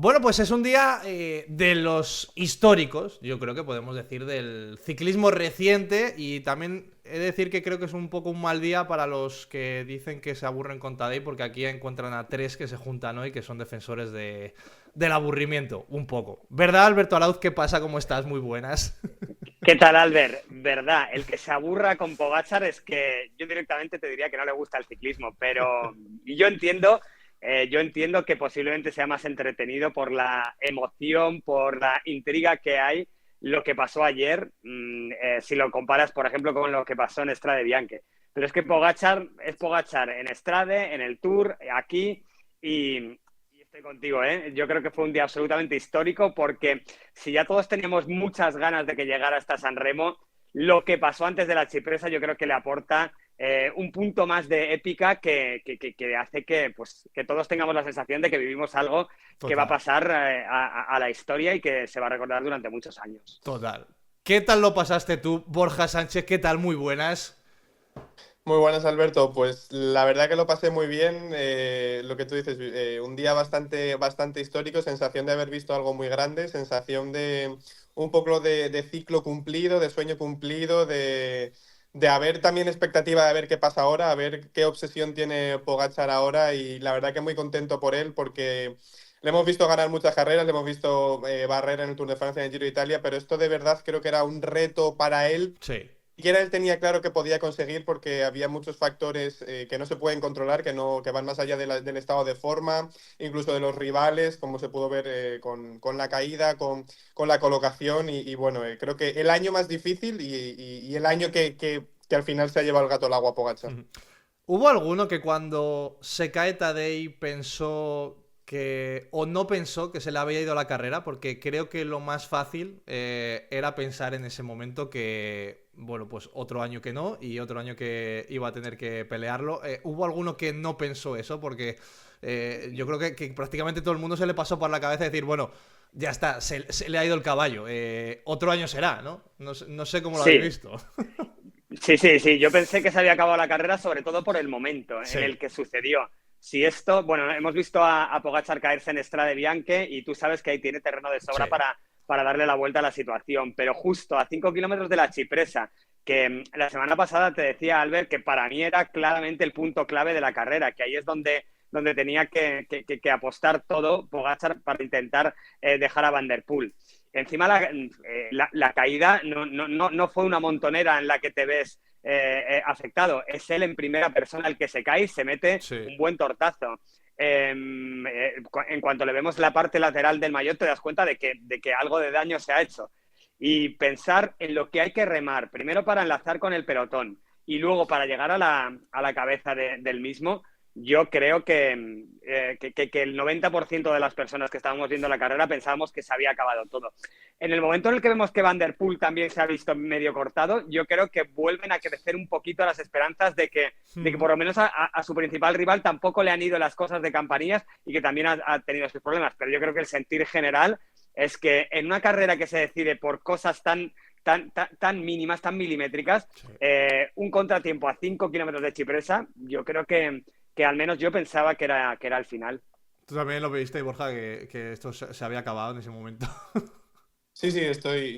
Bueno, pues es un día de los históricos, yo creo que podemos decir, del ciclismo reciente, y también he de decir que creo que es un poco un mal día para los que dicen que se aburren con Tadej, porque aquí encuentran a tres que se juntan hoy que son defensores del aburrimiento, un poco. ¿Verdad, Alberto Alauz? ¿Qué pasa? ¿Cómo estás? Muy buenas. ¿Qué tal, Albert? Verdad, el que se aburra con Pogačar es que yo directamente te diría que no le gusta el ciclismo, pero yo entiendo que posiblemente sea más entretenido por la emoción, por la intriga que hay, lo que pasó ayer, si lo comparas, por ejemplo, con lo que pasó en Strade Bianche. Pero es que Pogačar es Pogačar en Strade, en el Tour, aquí, y estoy contigo, ¿eh? Yo creo que fue un día absolutamente histórico porque si ya todos teníamos muchas ganas de que llegara hasta San Remo, lo que pasó antes de la Chipresa yo creo que le aporta un punto más de épica que hace que todos tengamos la sensación de que vivimos algo que va a Total, pasar a la historia y que se va a recordar durante muchos años. total. ¿Qué tal lo pasaste tú, Borja Sánchez? ¿Qué tal? Muy buenas. Muy buenas, Alberto. Pues la verdad que lo pasé muy bien. Lo que tú dices, un día bastante histórico, sensación de haber visto algo muy grande, sensación de un poco de ciclo cumplido, de sueño cumplido, de haber también expectativa de ver qué pasa ahora, a ver qué obsesión tiene Pogačar ahora y la verdad que muy contento por él porque le hemos visto ganar muchas carreras, le hemos visto barrer en el Tour de Francia, en el Giro de Italia, pero esto de verdad creo que era un reto para él Sí. siquiera él tenía claro que podía conseguir porque había muchos factores que no se pueden controlar, que van más allá del estado de forma, incluso de los rivales, como se pudo ver con la caída, con la colocación y bueno, creo que el año más difícil y el año que al final se ha llevado el gato al agua Pogačar. ¿Hubo alguno que cuando se cae Tadej pensó que, o no pensó que se le había ido la carrera? Porque creo que lo más fácil era pensar en ese momento que, bueno, pues otro año que no y otro año que iba a tener que pelearlo. ¿Hubo alguno que no pensó eso? Porque yo creo que prácticamente todo el mundo se le pasó por la cabeza decir, bueno, ya está, se le ha ido el caballo. Otro año será, ¿no? No sé cómo lo habéis Sí, visto. sí. Yo pensé que se había acabado la carrera, sobre todo por el momento en Sí, el que sucedió. Si esto, bueno, hemos visto a Pogačar caerse en Strade Bianche y tú sabes que ahí tiene terreno de sobra sí. para darle la vuelta a la situación, pero justo a 5 kilómetros de la Chipresa, que la semana pasada te decía, Albert, que para mí era claramente el punto clave de la carrera, que ahí es donde tenía que apostar todo Pogačar para intentar dejar a Van der Poel. Encima la caída no fue una montonera en la que te ves afectado, es él en primera persona el que se cae y se mete Sí. un buen tortazo. En cuanto le vemos la parte lateral del maillot te das cuenta de que algo de daño se ha hecho. Y pensar en lo que hay que remar, primero para enlazar con el pelotón y luego para llegar a la cabeza del mismo, yo creo que el 90% de las personas que estábamos viendo la carrera pensábamos que se había acabado todo. En el momento en el que vemos que Van der Poel también se ha visto medio cortado, yo creo que vuelven a crecer un poquito las esperanzas de que por lo menos a su principal rival tampoco le han ido las cosas de campanillas y que también ha tenido sus problemas. Pero yo creo que el sentir general es que en una carrera que se decide por cosas tan mínimas, tan milimétricas, Sí. un contratiempo a 5 kilómetros de Chipresa, yo creo que al menos yo pensaba que era el final. Tú también lo viste, Borja, que esto se había acabado en ese momento. Sí, sí,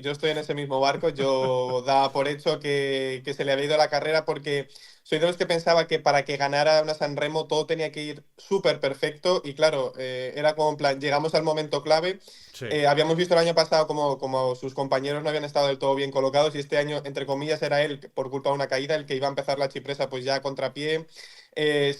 yo estoy en ese mismo barco. Yo daba por hecho que se le había ido la carrera porque soy de los que pensaba que para que ganara una San Remo todo tenía que ir súper perfecto y claro, era como en plan, llegamos al momento clave. Sí. Habíamos visto el año pasado como sus compañeros no habían estado del todo bien colocados y este año, entre comillas, era él, por culpa de una caída, el que iba a empezar la Chipresa pues ya a contrapié.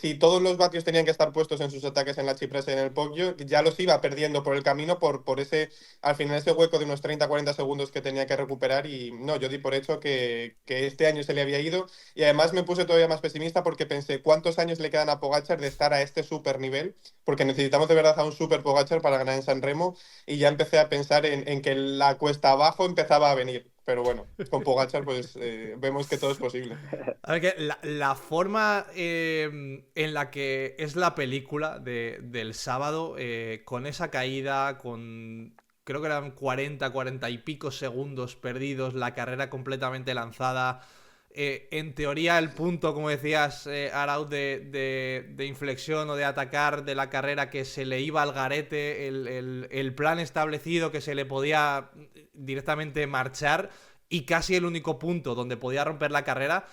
Si todos los vatios tenían que estar puestos en sus ataques en la Chipresa y en el Poggio, ya los iba perdiendo por el camino por ese al final ese hueco de unos 30-40 segundos que tenía que recuperar y no, yo di por hecho que este año se le había ido y además me puse todavía más pesimista porque pensé cuántos años le quedan a Pogačar de estar a este super nivel, porque necesitamos de verdad a un super Pogačar para ganar en San Remo y ya empecé a pensar en que la cuesta abajo empezaba a venir, pero bueno, con Pogačar pues vemos que todo es posible. A ver, que la forma en la que es la película del sábado, con esa caída, con creo que eran 40 y pico segundos perdidos, la carrera completamente lanzada, en teoría el punto, como decías, Arauz, de inflexión o de atacar de la carrera, que se le iba al garete, el plan establecido, que se le podía directamente marchar, y casi el único punto donde podía romper la carrera,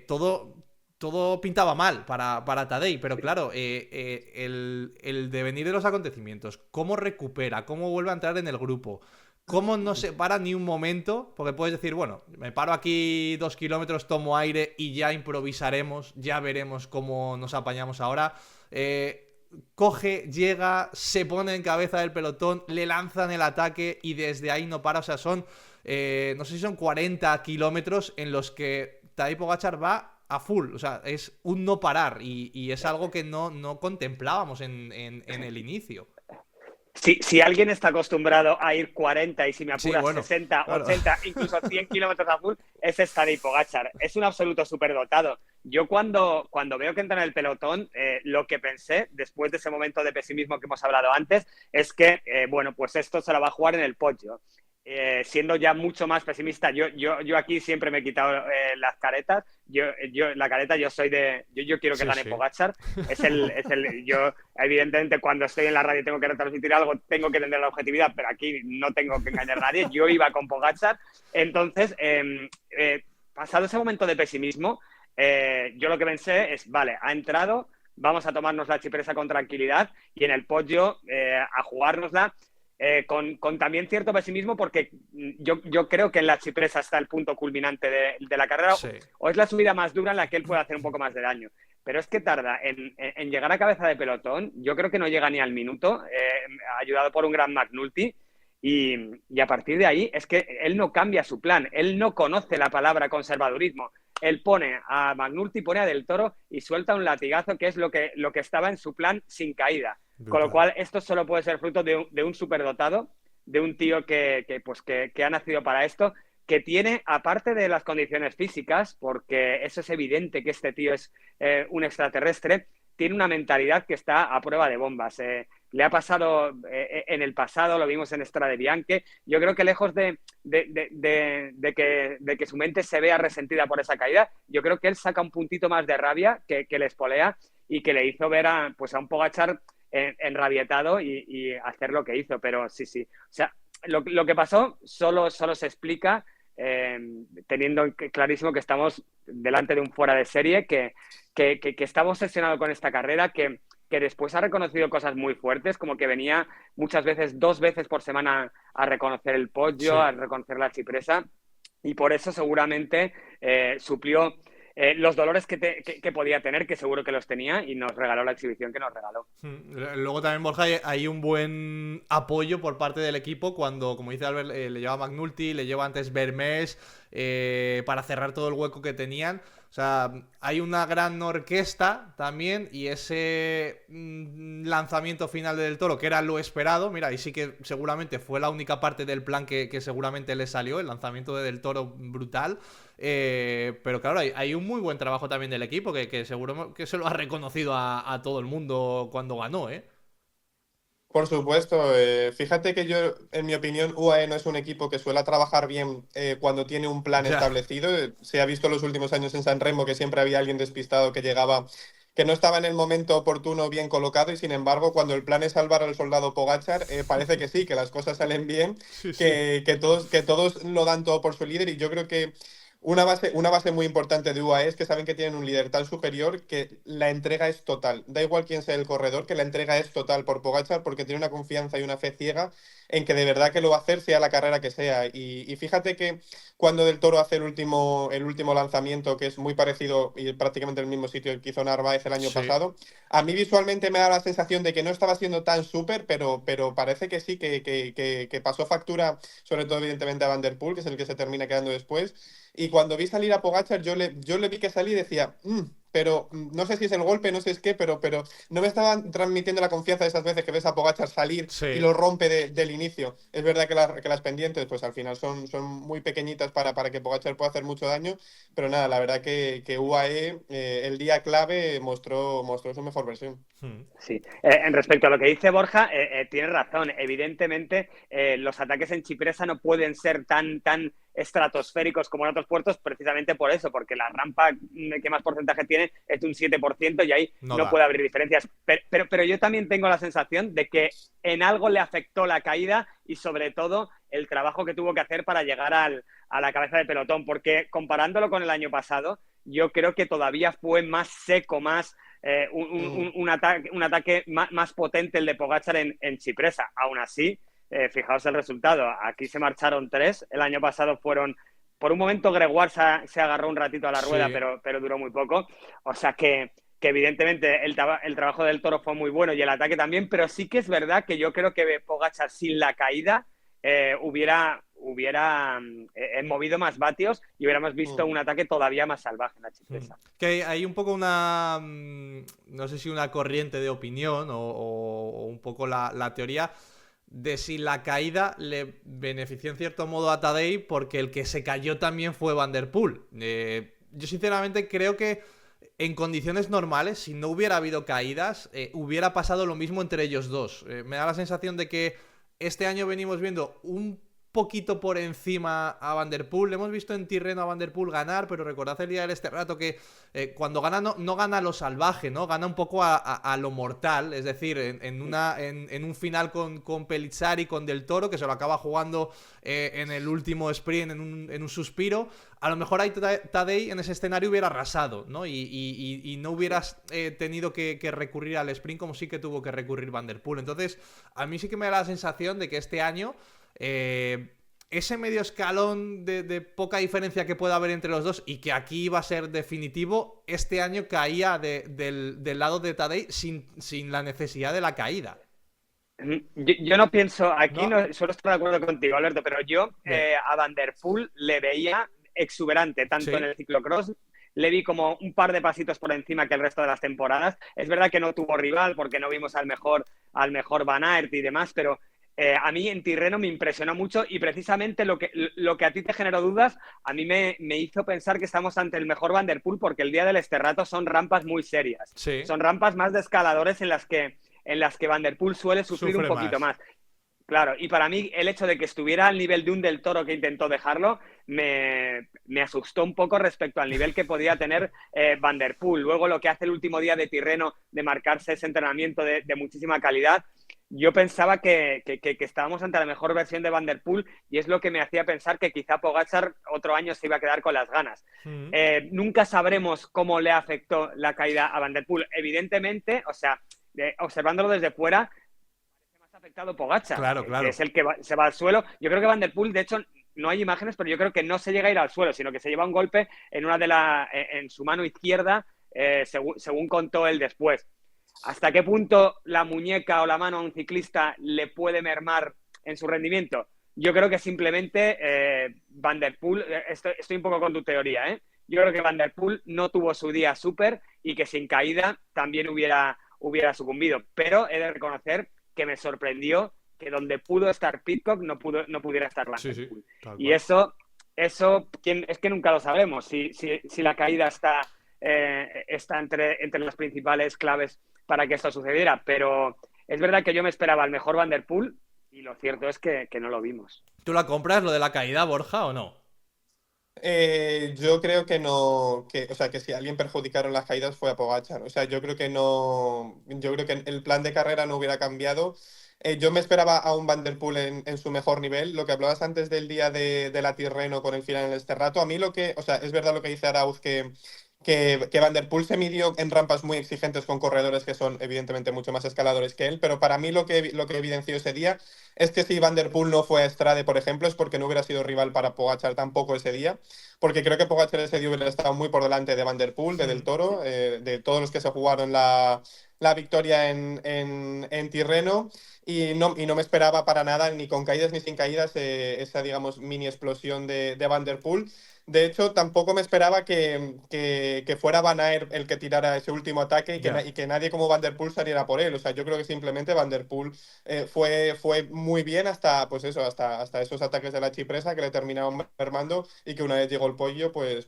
todo pintaba mal para Tadej, pero claro, el devenir de los acontecimientos, cómo recupera, cómo vuelve a entrar en el grupo, cómo no se para ni un momento, porque puedes decir, bueno, me paro aquí 2 kilómetros, tomo aire y ya improvisaremos, ya veremos cómo nos apañamos ahora. Coge, llega, se pone en cabeza del pelotón, le lanzan el ataque y desde ahí no para. O sea, son, no sé si son 40 kilómetros en los que Tadej Pogačar va a full. O sea, es un no parar y es algo que no contemplábamos en el inicio. Si alguien está acostumbrado a ir 40 y si me apuras 60, claro. 80, incluso 100 kilómetros a full, ese es Tadej Pogačar. Es un absoluto superdotado. Yo cuando veo que entra en el pelotón, lo que pensé, después de ese momento de pesimismo que hemos hablado antes, es que, bueno, pues esto se la va a jugar en el podio. Siendo ya mucho más pesimista, yo aquí siempre me he quitado las caretas. Yo quiero que gane Pogačar. Yo, evidentemente, cuando estoy en la radio y tengo que retransmitir algo, tengo que tener la objetividad, pero aquí no tengo que engañar a nadie. Yo iba con Pogačar. Entonces, pasado ese momento de pesimismo, yo lo que pensé es, vale, ha entrado, vamos a tomarnos la chipresa con tranquilidad y en el podio a jugárnosla. Con también cierto pesimismo, porque yo creo que en la chipresa está el punto culminante de la carrera, sí. O es la subida más dura en la que él puede hacer un poco más de daño. Pero es que tarda en llegar a cabeza de pelotón. Yo creo que no llega ni al minuto, ayudado por un gran McNulty. Y a partir de ahí es que él no cambia su plan. Él no conoce la palabra conservadurismo. Él pone a McNulty, pone a Del Toro y suelta un latigazo, que es lo que estaba en su plan sin caída. Brutal. Con lo cual, esto solo puede ser fruto de un superdotado, de un tío que ha nacido para esto, que tiene, aparte de las condiciones físicas, porque eso es evidente que este tío es un extraterrestre, tiene una mentalidad que está a prueba de bombas. Le ha pasado en el pasado, lo vimos en Strade Bianche. Yo creo que lejos de que su mente se vea resentida por esa caída, yo creo que él saca un puntito más de rabia que le espolea y que le hizo ver a un Pogačar enrabietado y hacer lo que hizo. Pero sí. O sea, lo que pasó solo se explica teniendo clarísimo que estamos delante de un fuera de serie que está obsesionado con esta carrera, que después ha reconocido cosas muy fuertes, como que venía muchas veces, 2 veces por semana a reconocer el podio, sí. A reconocer la chipresa, y por eso seguramente suplió los dolores que podía tener, que seguro que los tenía, y nos regaló la exhibición que nos regaló. Luego también, Borja, hay un buen apoyo por parte del equipo cuando, como dice Albert, le lleva McNulty, le lleva antes Vermés para cerrar todo el hueco que tenían. O sea, hay una gran orquesta también, y ese lanzamiento final de Del Toro, que era lo esperado, mira, y sí que seguramente fue la única parte del plan que seguramente le salió, el lanzamiento de Del Toro brutal. Pero claro, hay un muy buen trabajo también del equipo, que seguro que se lo ha reconocido a todo el mundo cuando ganó, ¿eh? Por supuesto, fíjate que yo, en mi opinión, UAE no es un equipo que suele trabajar bien cuando tiene un plan establecido. Se ha visto en los últimos años en San Remo que siempre había alguien despistado que llegaba, que no estaba en el momento oportuno bien colocado, y sin embargo, cuando el plan es salvar al soldado Pogačar, parece que sí, que las cosas salen bien, sí. Que todos lo dan todo por su líder, y yo creo que una base muy importante de UAE es que saben que tienen un líder tan superior que la entrega es total. Da igual quién sea el corredor, que la entrega es total por Pogačar, porque tiene una confianza y una fe ciega en que de verdad que lo va a hacer, sea la carrera que sea. Y fíjate que cuando Del Toro hace el último lanzamiento, que es muy parecido y prácticamente el mismo sitio que hizo Narváez el año pasado, a mí visualmente me da la sensación de que no estaba siendo tan súper, pero parece que sí, que pasó factura, sobre todo evidentemente a Van der Poel, que es el que se termina quedando después. Y cuando vi salir a Pogačar, yo le vi que salí y decía, pero no sé si es el golpe, no sé es qué, pero no me estaban transmitiendo la confianza de esas veces que ves a Pogačar salir y lo rompe del inicio. Es verdad que las pendientes, pues al final son muy pequeñitas para que Pogačar pueda hacer mucho daño, pero nada, la verdad que UAE el día clave mostró su mejor versión. Sí, en respecto a lo que dice Borja, tiene razón. Evidentemente, los ataques en chipresa no pueden ser tan estratosféricos como en otros puertos, precisamente por eso, porque la rampa que más porcentaje tiene es de un 7% y ahí no puede haber diferencias. Pero yo también tengo la sensación de que en algo le afectó la caída y sobre todo el trabajo que tuvo que hacer para llegar a la cabeza de pelotón, porque comparándolo con el año pasado, yo creo que todavía fue más seco, más un ataque más potente el de Pogačar en Cipresa. Aún así, fijaos el resultado. Aquí se marcharon 3. El año pasado fueron... Por un momento Gregoire se agarró un ratito a la rueda, pero duró muy poco. O sea que evidentemente el trabajo del Toro fue muy bueno y el ataque también, pero sí que es verdad que yo creo que Pogačar sin la caída hubiera movido más vatios y hubiéramos visto un ataque todavía más salvaje en la Cipresa. Que hay un poco una, no sé si una corriente de opinión o un poco la teoría de si la caída le benefició en cierto modo a Tadej porque el que se cayó también fue Van der Poel. Yo sinceramente creo que en condiciones normales, si no hubiera habido caídas, hubiera pasado lo mismo entre ellos dos. Me da la sensación de que este año venimos viendo un poquito por encima a Van der Poel. Le hemos visto en Tirreno a Van der Poel ganar, pero recordad el día del Sterrato que cuando gana no gana a lo salvaje, ¿no? Gana un poco a lo mortal, es decir, en un final con Pellizzari, con Del Toro, que se lo acaba jugando en el último sprint, en un suspiro. A lo mejor ahí Tadej en ese escenario hubiera arrasado, ¿no? Y no hubieras tenido que recurrir al sprint como sí que tuvo que recurrir Van der Poel. Entonces, a mí sí que me da la sensación de que este año ese medio escalón de poca diferencia que pueda haber entre los dos y que aquí iba a ser definitivo, este año caía del lado de Tadej sin la necesidad de la caída. Yo no pienso, aquí no solo estoy de acuerdo contigo, Alberto, pero yo a Van der Poel le veía exuberante, tanto en el ciclocross, le vi como un par de pasitos por encima que el resto de las temporadas. Es verdad que no tuvo rival porque no vimos al mejor Van Aert y demás, pero a mí en Tirreno me impresionó mucho y precisamente lo que a ti te generó dudas, a mí me hizo pensar que estamos ante el mejor Van der Poel porque el día del Sterrato son rampas muy serias. Sí. Son rampas más de escaladores en las que Van der Poel suele sufrir un poquito más. Claro, y para mí el hecho de que estuviera al nivel de un Del Toro que intentó dejarlo me asustó un poco respecto al nivel que podía tener Van der Poel. Luego lo que hace el último día de Tirreno de marcarse ese entrenamiento de muchísima calidad, yo pensaba que estábamos ante la mejor versión de Van der Poel y es lo que me hacía pensar que quizá Pogačar otro año se iba a quedar con las ganas. Nunca sabremos cómo le afectó la caída a Van der Poel. Evidentemente, o sea, observándolo desde fuera, más afectado Pogačar, claro. que es el que se va al suelo. Yo creo que Van der Poel, de hecho, no hay imágenes, pero yo creo que no se llega a ir al suelo, sino que se lleva un golpe en su mano izquierda, según contó él después. ¿Hasta qué punto la muñeca o la mano a un ciclista le puede mermar en su rendimiento? Yo creo que simplemente Van der Poel, estoy un poco con tu teoría, ¿eh? Yo creo que Van der Poel no tuvo su día súper y que sin caída también hubiera sucumbido. Pero he de reconocer que me sorprendió que donde pudo estar Pidcock no pudiera estar Van der Poel. Y eso es que nunca lo sabremos, si la caída está entre las principales claves para que esto sucediera. Pero es verdad que yo me esperaba al mejor Van der Poel y lo cierto es que no lo vimos. ¿Tú la compras, lo de la caída, Borja, o no? Yo creo que no, o sea, que si alguien perjudicaron las caídas fue a Pogačar. O sea, yo creo que no, yo creo que el plan de carrera no hubiera cambiado. Yo me esperaba a un Van der Poel en su mejor nivel. Lo que hablabas antes del día de la Tirreno con el final en el Sterrato, a mí o sea, es verdad lo que dice Arauz que Van der Poel se midió en rampas muy exigentes con corredores que son evidentemente mucho más escaladores que él, pero para mí lo que evidenció ese día es que si Van der Poel no fue a Estrade, por ejemplo, es porque no hubiera sido rival para Pogačar tampoco ese día, porque creo que Pogačar ese día hubiera estado muy por delante de Van der Poel, de Del Toro, de todos los que se jugaron la victoria en Tirreno, y no me esperaba para nada, ni con caídas ni sin caídas, esa, digamos, mini explosión de Van der Poel. De hecho, tampoco me esperaba que fuera Van Aert el que tirara ese último ataque y que nadie como Van der Poel saliera por él. O sea, yo creo que simplemente Van der Poel fue muy bien hasta esos ataques de la Cipresa que le terminaron mermando y que una vez llegó el pollo, pues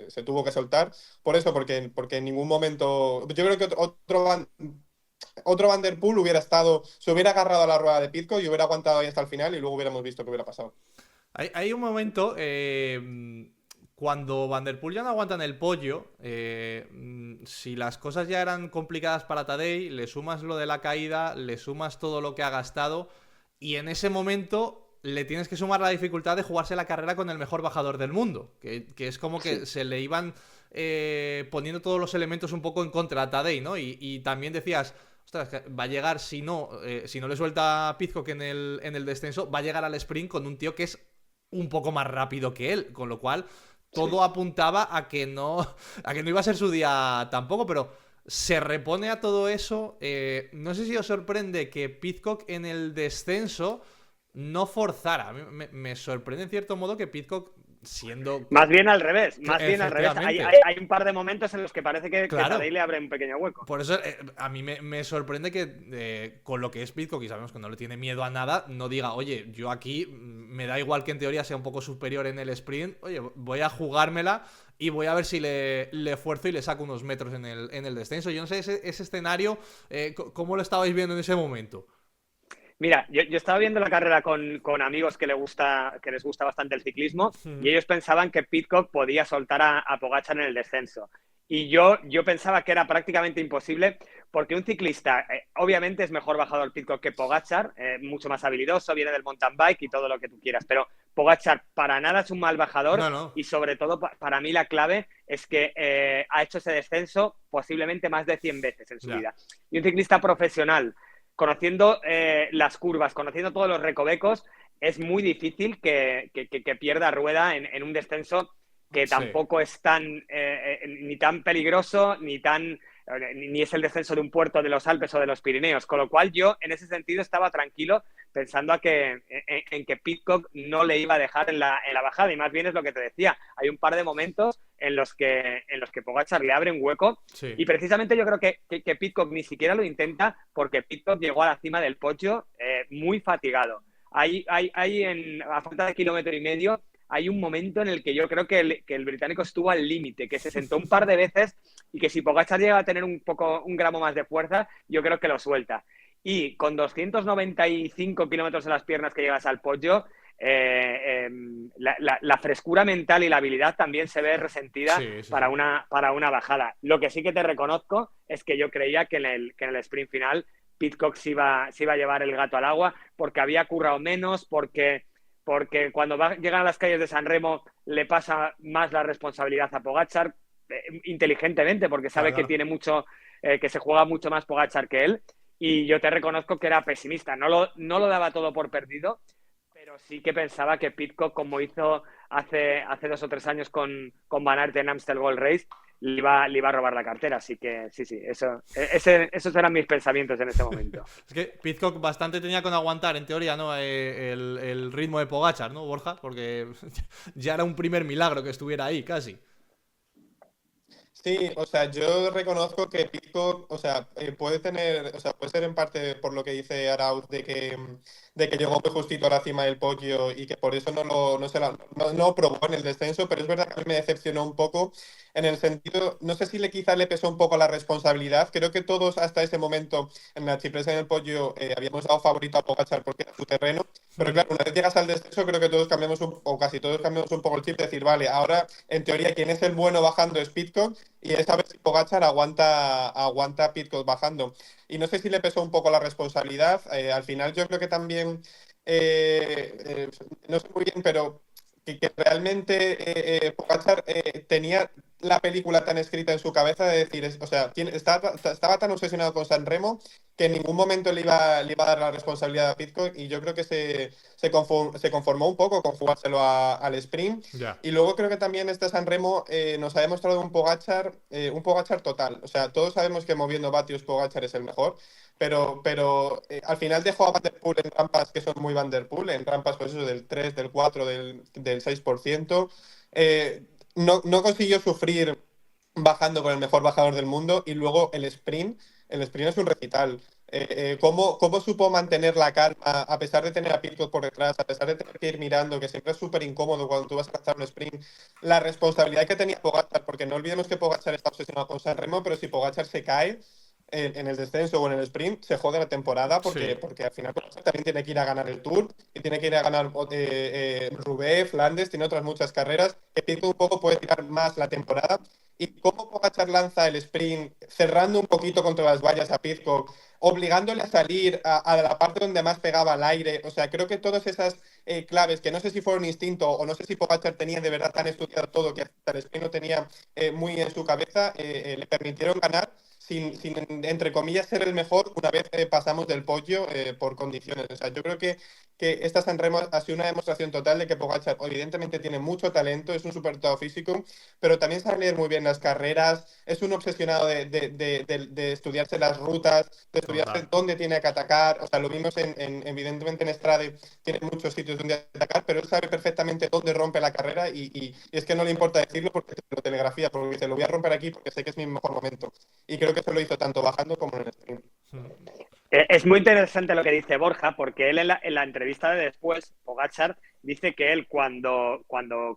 se tuvo que soltar. Por eso, porque en ningún momento... Yo creo que otro Van der Poel se hubiera agarrado a la rueda de Pidcock y hubiera aguantado ahí hasta el final y luego hubiéramos visto qué hubiera pasado. Hay un momento cuando Van der Poel ya no aguanta en el pollo. Si las cosas ya eran complicadas para Tadej, le sumas lo de la caída, le sumas todo lo que ha gastado, y en ese momento le tienes que sumar la dificultad de jugarse la carrera con el mejor bajador del mundo, que es como que se le iban poniendo todos los elementos un poco en contra a Tadej, ¿no? Y también decías, ostras, que va a llegar, si no le suelta a Pidcock en el descenso, va a llegar al sprint con un tío que es un poco más rápido que él, con lo cual todo apuntaba a que no iba a ser su día tampoco, pero se repone a todo eso. No sé si os sorprende que Pidcock en el descenso no forzara. A mí me sorprende en cierto modo que Pidcock, siendo... Más bien al revés, más bien al revés. Hay un par de momentos en los que parece que Tadej le abre un pequeño hueco. Por eso a mí me sorprende que con lo que es Pidcock, y sabemos que no le tiene miedo a nada, no diga, oye, yo aquí me da igual que en teoría sea un poco superior en el sprint, oye, voy a jugármela y voy a ver si le fuerzo y le saco unos metros en el descenso. Yo no sé, ese escenario, ¿cómo lo estabais viendo en ese momento? Mira, yo estaba viendo la carrera con amigos que les gusta bastante el ciclismo, y ellos pensaban que Pidcock podía soltar a Pogačar en el descenso. Y yo pensaba que era prácticamente imposible, porque un ciclista, obviamente es mejor bajador Pidcock que Pogačar, mucho más habilidoso, viene del mountain bike y todo lo que tú quieras, pero Pogačar para nada es un mal bajador. No. Y sobre todo para mí la clave es que ha hecho ese descenso posiblemente más de 100 veces en su vida. Y un ciclista profesional, conociendo las curvas, conociendo todos los recovecos, es muy difícil que pierda rueda en un descenso que tampoco es ni tan peligroso, ni es el descenso de un puerto de los Alpes o de los Pirineos. Con lo cual yo, en ese sentido, estaba tranquilo pensando en que Pidcock no le iba a dejar en la bajada. Y más bien es lo que te decía. Hay un par de momentos en los que Pogačar le abre un hueco. Sí. Y precisamente yo creo que Pidcock ni siquiera lo intenta, porque Pidcock llegó a la cima del podio muy fatigado. A falta de kilómetro y medio, hay un momento en el que yo creo que el británico estuvo al límite, que se sentó un par de veces, y que si Pogačar llega a tener un gramo más de fuerza, yo creo que lo suelta. Y con 295 kilómetros en las piernas que llegas al podio, la frescura mental y la habilidad también se ve resentida para una bajada. Lo que sí que te reconozco es que yo creía que en el sprint final Pidcock se iba a llevar el gato al agua, porque había currado menos, porque cuando llegan a las calles de San Remo le pasa más la responsabilidad a Pogačar, inteligentemente, porque sabe que tiene mucho, que se juega mucho más Pogačar que él. Y yo te reconozco que era pesimista. No lo daba todo por perdido, pero sí que pensaba que Pidcock, como hizo hace 2 o 3 años con Van Aert en Amstel Gold Race, le iba a robar la cartera. Así que sí, esos eran mis pensamientos en ese momento. Es que Pidcock bastante tenía con aguantar, en teoría, ¿no? El ritmo de Pogačar, ¿no, Borja? Porque ya era un primer milagro que estuviera ahí, casi. Sí, o sea, yo reconozco que Pidcock, o sea, puede ser en parte por lo que dice Arauz de que llegó muy justito a la cima del podio y que por eso no probó en el descenso, pero es verdad que a mí me decepcionó un poco en el sentido, no sé si quizá le pesó un poco la responsabilidad. Creo que todos hasta ese momento en la chipresa en el podio habíamos dado favorito a Pogačar porque era su terreno, pero claro, una vez llegas al descenso creo que todos cambiamos o casi todos cambiamos un poco el chip, de decir, vale, ahora en teoría quien es el bueno bajando es Pidcock, y esa vez Pogačar aguanta a Pidcock bajando. Y no sé si le pesó un poco la responsabilidad. Al final yo creo que también, no sé muy bien, pero que realmente Pogačar tenía la película tan escrita en su cabeza de decir, o sea, estaba tan obsesionado con San Remo que en ningún momento le iba a dar la responsabilidad a Pidcock, y yo creo que se conformó un poco con jugárselo al sprint. Y luego creo que también este San Remo nos ha demostrado un Pogačar total. O sea, todos sabemos que moviendo vatios Pogačar es el mejor, pero al final dejó a Van der Poel en rampas que son muy Van der Poel, en rampas pues eso del 3, del 4, del 6%. No consiguió sufrir bajando con el mejor bajador del mundo, y luego el sprint es un recital. ¿Cómo supo mantener la calma a pesar de tener a Pidcock por detrás, a pesar de tener que ir mirando, que siempre es súper incómodo cuando tú vas a lanzar un sprint? La responsabilidad que tenía Pogačar, porque no olvidemos que Pogačar está obsesionado con San Remo, pero si Pogačar se cae, en el descenso o en el sprint, se jode la temporada porque, Sí. porque al final también tiene que ir a ganar el Tour y tiene que ir a ganar Roubaix, Flandes, tiene otras muchas carreras que Pidcock un poco puede tirar más la temporada. Y cómo Pogačar lanza el sprint, cerrando un poquito contra las vallas a Pidcock, obligándole a salir a la parte donde más pegaba al aire. O sea, creo que todas esas claves, que no sé si fueron instinto o no sé si Pogačar tenía de verdad tan estudiado todo que hasta el sprint no tenía muy en su cabeza, le permitieron ganar sin, entre comillas, ser el mejor una vez pasamos del podio por condiciones. O sea, yo creo que esta Sanremo ha sido una demostración total de que Pogačar evidentemente tiene mucho talento, es un superdotado físico, pero también sabe leer muy bien las carreras, es un obsesionado de estudiarse las rutas, de estudiarse Total. dónde tiene que atacar. O sea, lo vimos evidentemente en Strade, tiene muchos sitios donde atacar, pero él sabe perfectamente dónde rompe la carrera y es que no le importa decirlo porque te lo telegrafía, porque dice, lo voy a romper aquí porque sé que es mi mejor momento. Y creo que eso lo hizo tanto bajando como en el sprint. Es muy interesante lo que dice Borja, porque él en la entrevista de después, Pogačar, dice que él cuando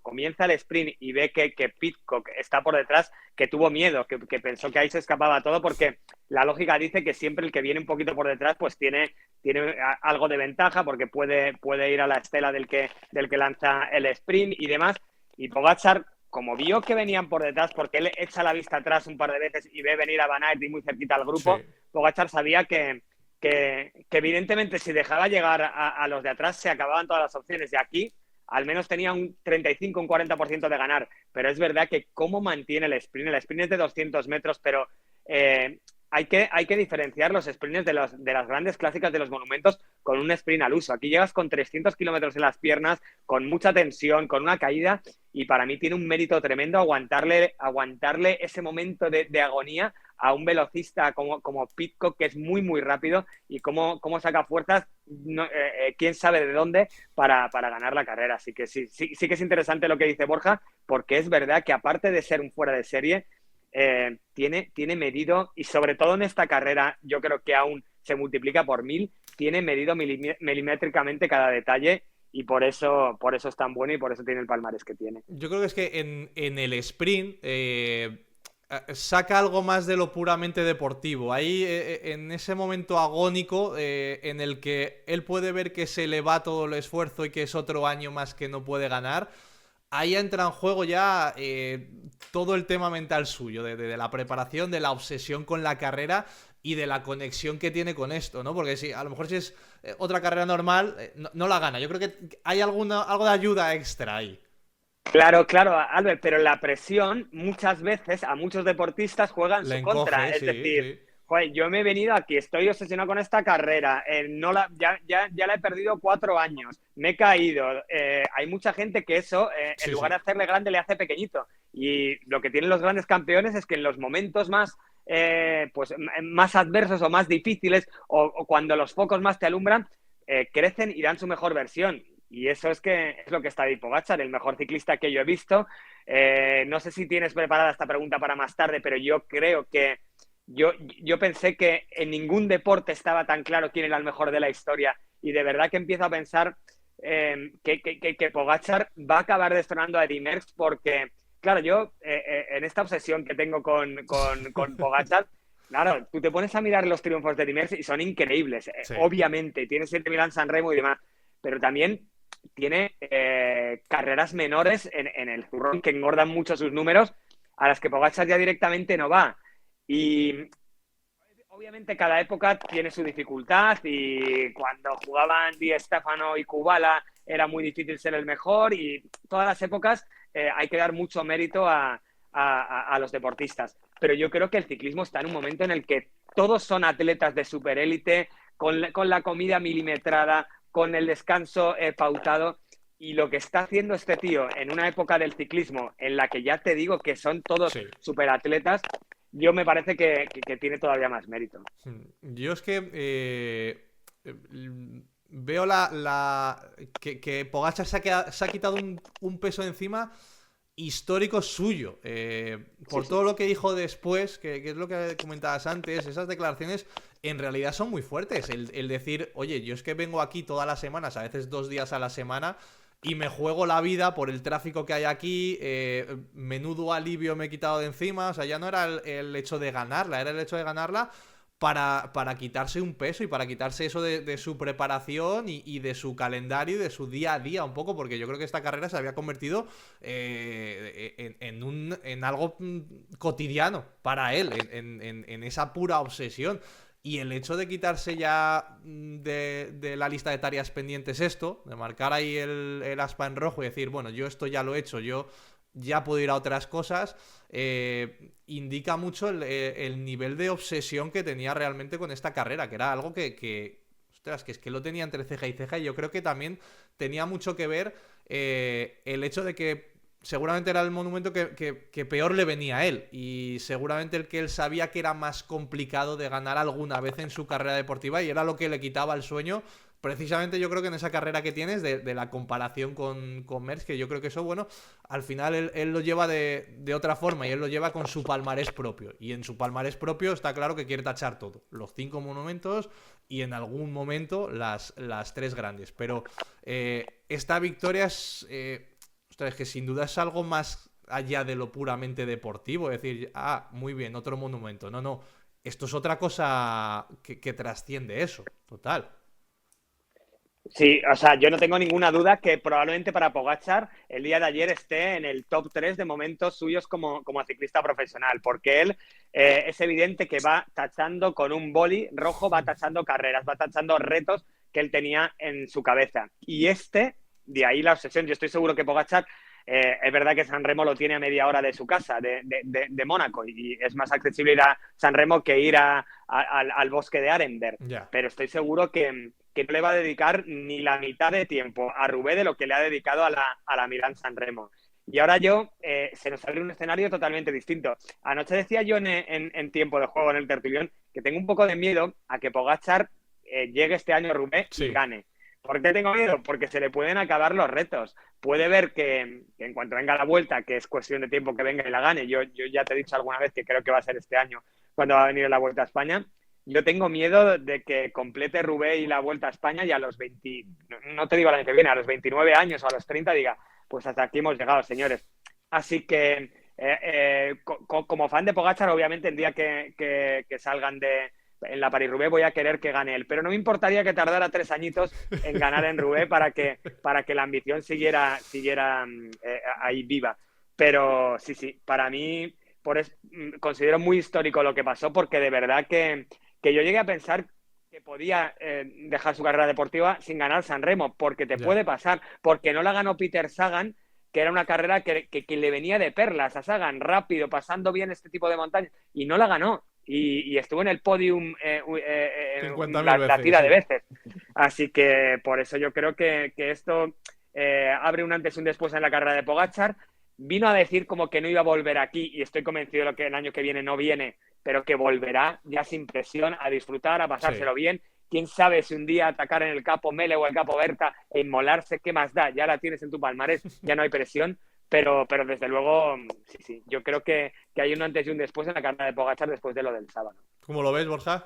comienza el sprint y ve que Pidcock está por detrás, que tuvo miedo, que pensó que ahí se escapaba todo, porque la lógica dice que siempre el que viene un poquito por detrás pues tiene algo de ventaja, porque puede ir a la estela del que lanza el sprint y demás. Y Pogačar, como vio que venían por detrás, porque él echa la vista atrás un par de veces y ve venir a Van Aert y muy cerquita al grupo, Sí. Pogačar sabía que evidentemente si dejaba llegar a los de atrás se acababan todas las opciones. Y aquí al menos tenía un 35, un 40% de ganar. Pero es verdad que cómo mantiene el sprint es de 200 metros, pero hay que diferenciar los sprints de las grandes clásicas de los monumentos con un sprint al uso. Aquí llegas con 300 kilómetros en las piernas, con mucha tensión, con una caída, y para mí tiene un mérito tremendo aguantarle ese momento de agonía a un velocista como Pidcock, que es muy, muy rápido, y cómo saca fuerzas, quién sabe de dónde, para ganar la carrera. Así que sí que es interesante lo que dice Borja, porque es verdad que aparte de ser un fuera de serie, tiene medido, y sobre todo en esta carrera, yo creo que aún se multiplica por 1000, tiene medido milimétricamente cada detalle, y por eso es tan bueno y por eso tiene el palmarés que tiene. Yo creo que es que en el sprint saca algo más de lo puramente deportivo. Ahí, en ese momento agónico en el que él puede ver que se le va todo el esfuerzo y que es otro año más que no puede ganar, ahí entra en juego ya todo el tema mental suyo, de la preparación, de la obsesión con la carrera y de la conexión que tiene con esto, ¿no? Porque si a lo mejor si es otra carrera normal, no la gana. Yo creo que hay algo de ayuda extra ahí. Claro, Albert, pero la presión muchas veces a muchos deportistas juega en Le su contra. encoge, Es sí, decir, sí. joder, yo me he venido aquí, estoy obsesionado con esta carrera, ya la he perdido 4 años, me he caído. Hay mucha gente que eso, en Sí, lugar sí. de hacerle grande, le hace pequeñito. Y lo que tienen los grandes campeones es que en los momentos más adversos o más difíciles, o cuando los focos más te alumbran, crecen y dan su mejor versión. Y eso es lo que está Tadej Pogačar, el mejor ciclista que yo he visto. No sé si tienes preparada esta pregunta para más tarde, pero yo creo que yo pensé que en ningún deporte estaba tan claro quién era el mejor de la historia, y de verdad que empiezo a pensar que Pogačar va a acabar destronando a Eddy Merckx, porque, claro, yo en esta obsesión que tengo con Pogačar, claro, tú te pones a mirar los triunfos de Eddy Merckx y son increíbles. Sí. Obviamente, tiene 7 Milán San Remo y demás, pero también tiene carreras menores en el zurrón que engordan mucho sus números, a las que Pogačar ya directamente no va. Y obviamente cada época tiene su dificultad, y cuando jugaban Di Stéfano y Kubala era muy difícil ser el mejor, y todas las épocas hay que dar mucho mérito a los deportistas. Pero yo creo que el ciclismo está en un momento en el que todos son atletas de superélite, con la comida milimetrada, con el descanso pautado, y lo que está haciendo este tío en una época del ciclismo en la que ya te digo que son todos Sí. superatletas, yo me parece que tiene todavía más mérito. Yo es que veo que Pogačar se ha quitado un peso encima histórico suyo, por Sí. todo lo que dijo después, que es lo que comentabas antes. Esas declaraciones en realidad son muy fuertes, el decir, oye, yo es que vengo aquí todas las semanas, a veces 2 días a la semana, y me juego la vida por el tráfico que hay aquí, menudo alivio me he quitado de encima. O sea, ya no era el hecho de ganarla, era el hecho de ganarla para quitarse un peso y para quitarse eso de su preparación y de su calendario y de su día a día un poco, porque yo creo que esta carrera se había convertido en algo cotidiano para él, en esa pura obsesión. Y el hecho de quitarse ya de la lista de tareas pendientes esto, de marcar ahí el aspa en rojo y decir, bueno, yo esto ya lo he hecho, yo ya puedo ir a otras cosas, indica mucho el nivel de obsesión que tenía realmente con esta carrera, que era algo ostras, que es que lo tenía entre ceja y ceja, y yo creo que también tenía mucho que ver el hecho de que seguramente era el monumento que peor le venía a él, y seguramente el que él sabía que era más complicado de ganar alguna vez en su carrera deportiva, y era lo que le quitaba el sueño. Precisamente yo creo que en esa carrera que tienes de la comparación con Merckx, que yo creo que eso, bueno, al final él lo lleva de otra forma, y él lo lleva con su palmarés propio. Y en su palmarés propio está claro que quiere tachar todo. Los 5 monumentos y en algún momento las 3 grandes. Pero esta victoria ostras, es que sin duda es algo más allá de lo puramente deportivo. Es decir, muy bien, otro monumento. No, esto es otra cosa que trasciende eso, total. Sí, o sea, yo no tengo ninguna duda que probablemente para Pogačar el día de ayer esté en el top 3 de momentos suyos como ciclista profesional, porque él es evidente que va tachando con un boli rojo, va tachando carreras, va tachando retos que él tenía en su cabeza. Y de ahí la obsesión. Yo estoy seguro que Pogačar, es verdad que San Remo lo tiene a media hora de su casa, de Mónaco, y es más accesible ir a San Remo que ir al bosque de Arenberg. Yeah. Pero estoy seguro que no le va a dedicar ni la mitad de tiempo a Roubaix de lo que le ha dedicado a la Milán-San Remo. Y ahora se nos abre un escenario totalmente distinto. Anoche decía yo en tiempo de juego en el tertulión que tengo un poco de miedo a que Pogačar llegue este año a Roubaix y gane. ¿Por qué tengo miedo? Porque se le pueden acabar los retos. Puede ver que en cuanto venga la vuelta, que es cuestión de tiempo que venga y la gane, yo ya te he dicho alguna vez que creo que va a ser este año cuando va a venir la Vuelta a España. Yo tengo miedo de que complete Roubaix y la Vuelta a España y a los 20, no te digo el año que viene, a los 29 años o a los 30 diga, pues hasta aquí hemos llegado, señores. Así que como fan de Pogačar, obviamente el día que salgan en la Paris-Roubaix voy a querer que gane él, pero no me importaría que tardara 3 añitos en ganar en Roubaix para que la ambición siguiera ahí viva. Pero sí, para mí considero muy histórico lo que pasó, porque de verdad que yo llegué a pensar que podía dejar su carrera deportiva sin ganar San Remo, porque puede pasar, porque no la ganó Peter Sagan, que era una carrera que le venía de perlas a Sagan, rápido, pasando bien este tipo de montañas, y no la ganó. Y estuvo en el podium la tira de veces. Así que por eso yo creo que esto abre un antes y un después en la carrera de Pogačar. Vino a decir como que no iba a volver aquí, y estoy convencido de que el año que viene no viene, pero que volverá ya sin presión, a disfrutar, a pasárselo bien. Quién sabe si un día atacar en el Capo Mele o el Capo Berta e inmolarse, ¿qué más da? Ya la tienes en tu palmarés, ya no hay presión. Pero desde luego, sí, yo creo que hay un antes y un después en la carrera de Pogačar después de lo del sábado. ¿Cómo lo ves, Borja?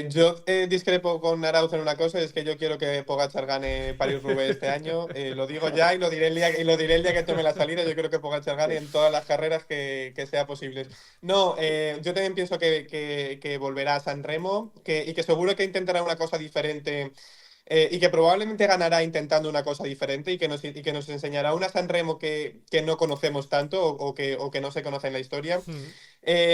Yo discrepo con Arauz en una cosa, y es que yo quiero que Pogačar gane Paris-Roubaix este año. Lo digo ya y lo diré el día que tome la salida. Yo creo que Pogačar gane en todas las carreras que sea posibles. No, yo también pienso que volverá a San Remo y que seguro que intentará una cosa diferente. Y que probablemente ganará intentando una cosa diferente, y que nos enseñará una San Remo que no conocemos tanto o que no se conoce en la historia.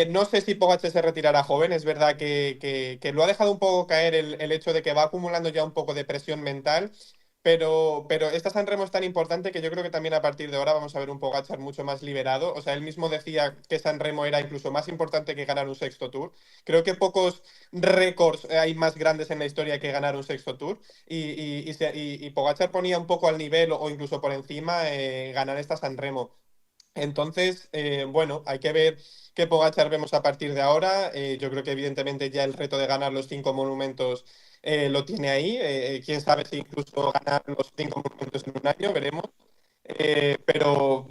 No sé si Pogačar se retirará joven. Es verdad que lo ha dejado un poco caer el hecho de que va acumulando ya un poco de presión mental. Pero esta San Remo es tan importante que yo creo que también a partir de ahora vamos a ver un Pogačar mucho más liberado. O sea, él mismo decía que San Remo era incluso más importante que ganar un sexto Tour. Creo que pocos récords hay más grandes en la historia que ganar un sexto Tour. Y Pogačar ponía un poco al nivel o incluso por encima ganar esta San Remo. Entonces, bueno, hay que ver qué Pogačar vemos a partir de ahora. Yo creo que evidentemente ya el reto de ganar los 5 monumentos lo tiene ahí. Quién sabe si incluso ganar los 5 monumentos en un año, veremos. Pero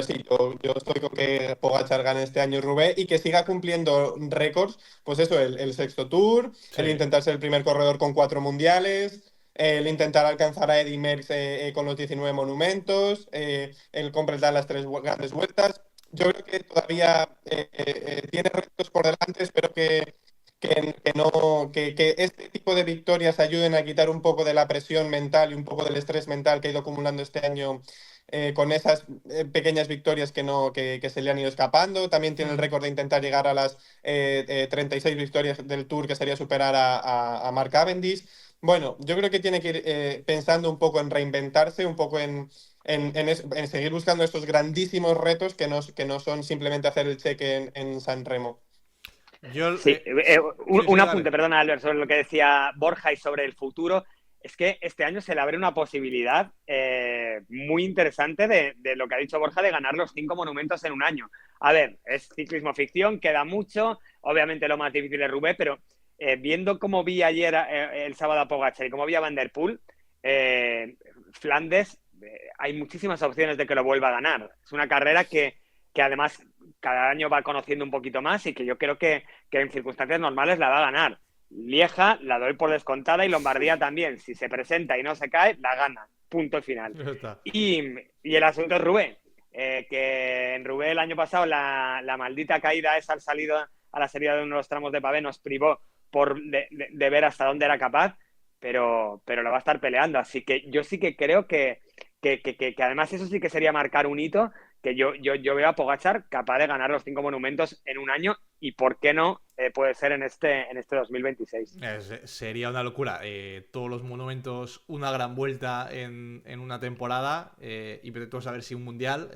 sí, yo estoy con que Pogačar gane este año Roubaix y que siga cumpliendo récords. Pues eso, el sexto Tour, el intentar ser el primer corredor con 4 mundiales, el intentar alcanzar a Eddy Merckx con los 19 monumentos, el completar las 3 grandes vueltas. Yo creo que todavía tiene retos por delante. Espero que no, que este tipo de victorias ayuden a quitar un poco de la presión mental y un poco del estrés mental que ha ido acumulando este año con esas pequeñas victorias que se le han ido escapando. También tiene el récord de intentar llegar a las 36 victorias del Tour, que sería superar a Mark Cavendish. Bueno, yo creo que tiene que ir pensando un poco en reinventarse, un poco en seguir buscando estos grandísimos retos que no son simplemente hacer el cheque en San Remo. Yo, Sí, sí, sí, un dale. apunte, perdona, Albert, sobre lo que decía Borja y sobre el futuro. Es que este año se le abre una posibilidad muy interesante de lo que ha dicho Borja, de ganar los 5 monumentos en un año. A ver, es ciclismo ficción, queda mucho, obviamente lo más difícil es Roubaix, pero viendo cómo vi ayer el sábado a Pogačar y cómo vi a Van der Poel, Flandes, hay muchísimas opciones de que lo vuelva a ganar. Es una carrera que además cada año va conociendo un poquito más y que yo creo que en circunstancias normales la va a ganar. Lieja la doy por descontada y Lombardía también. Si se presenta y no se cae, la gana. Punto final. Ya está. Y el asunto es Roubaix. Que en Roubaix el año pasado la maldita caída esa al salido a la salida de uno de los tramos de pavé nos privó de ver hasta dónde era capaz, pero lo va a estar peleando. Así que yo sí que creo que además eso sí que sería marcar un hito, que yo veo a Pogačar capaz de ganar los 5 monumentos en un año y por qué no puede ser en este 2026. Sería una locura. Todos los monumentos, una gran vuelta en una temporada y vete tú a saber si un mundial.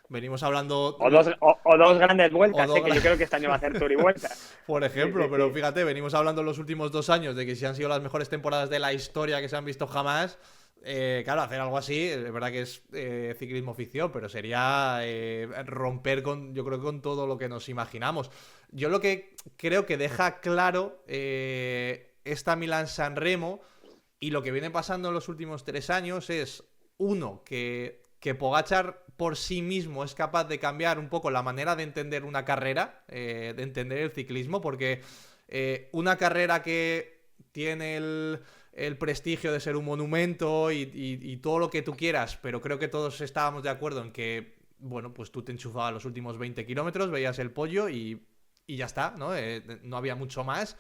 Venimos hablando... O dos grandes vueltas, dos que yo creo que este año va a ser Tour y vuelta. Por ejemplo, Sí, pero sí. fíjate, venimos hablando en los últimos 2 años de que si han sido las mejores temporadas de la historia que se han visto jamás. Claro, hacer algo así, es verdad que es ciclismo ficción, pero sería romper con, yo creo, con todo lo que nos imaginamos. Yo lo que creo que deja claro esta Milán-San Remo y lo que viene pasando en los últimos 3 años es, uno, que Pogačar por sí mismo es capaz de cambiar un poco la manera de entender una carrera, de entender el ciclismo, porque una carrera que tiene el prestigio de ser un monumento y todo lo que tú quieras, pero creo que todos estábamos de acuerdo en que, bueno, pues tú te enchufabas los últimos 20 kilómetros, veías el pollo y ya está, ¿no? No había mucho más,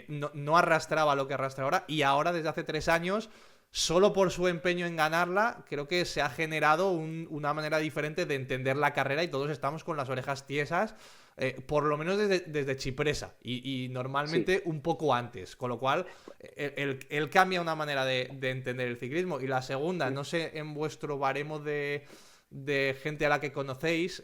no arrastraba lo que arrastra ahora, y ahora desde hace 3 años, solo por su empeño en ganarla, creo que se ha generado una manera diferente de entender la carrera y todos estamos con las orejas tiesas, por lo menos desde Chipresa y normalmente Sí. un poco antes, con lo cual él cambia una manera de entender el ciclismo. Y la segunda, no sé, en vuestro baremo de gente a la que conocéis,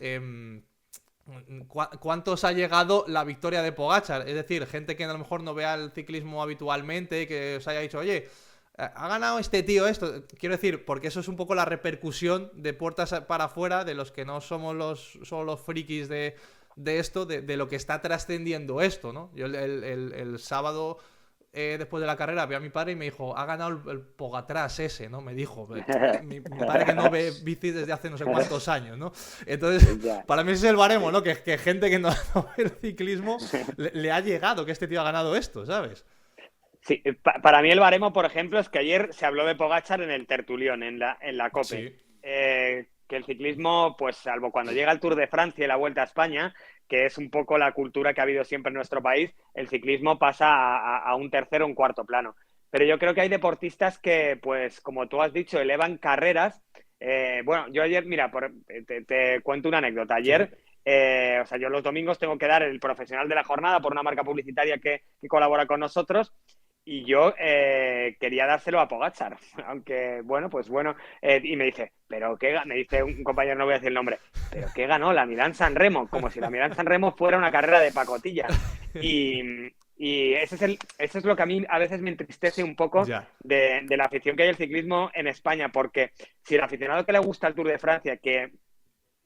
¿cuántos ha llegado la victoria de Pogačar? Es decir, gente que a lo mejor no vea el ciclismo habitualmente, que os haya dicho, oye, ha ganado este tío esto. Quiero decir, porque eso es un poco la repercusión de puertas para afuera, de los que no somos solo los frikis de esto, de lo que está trascendiendo esto, ¿no? Yo el sábado, después de la carrera, vi a mi padre y me dijo, ha ganado el Pogatras ese, ¿no? Me dijo, mi padre que no ve bici desde hace no sé cuántos años, ¿no? Entonces, Ya. para mí ese es el baremo, ¿no? Que gente que no ve el ciclismo le ha llegado que este tío ha ganado esto, ¿sabes? Sí, para mí el baremo, por ejemplo, es que ayer se habló de Pogačar en el tertulión, en la COPE. Sí. Que el ciclismo, pues salvo cuando llega el Tour de Francia y la Vuelta a España, que es un poco la cultura que ha habido siempre en nuestro país, el ciclismo pasa a un tercero o un cuarto plano. Pero yo creo que hay deportistas que, pues como tú has dicho, elevan carreras. Bueno, yo ayer, mira, te cuento una anécdota. Sí. Ayer, o sea, yo los domingos tengo que dar el profesional de la jornada por una marca publicitaria que colabora con nosotros. Y yo quería dárselo a Pogačar, aunque bueno, y me dice, me dice un compañero, no voy a decir el nombre, pero ¿qué ganó la Milán-San Remo? Como si la Milán-San Remo fuera una carrera de pacotilla. Y eso es lo que a mí a veces me entristece un poco Ya. de la afición que hay al ciclismo en España, porque si el aficionado que le gusta el Tour de Francia, que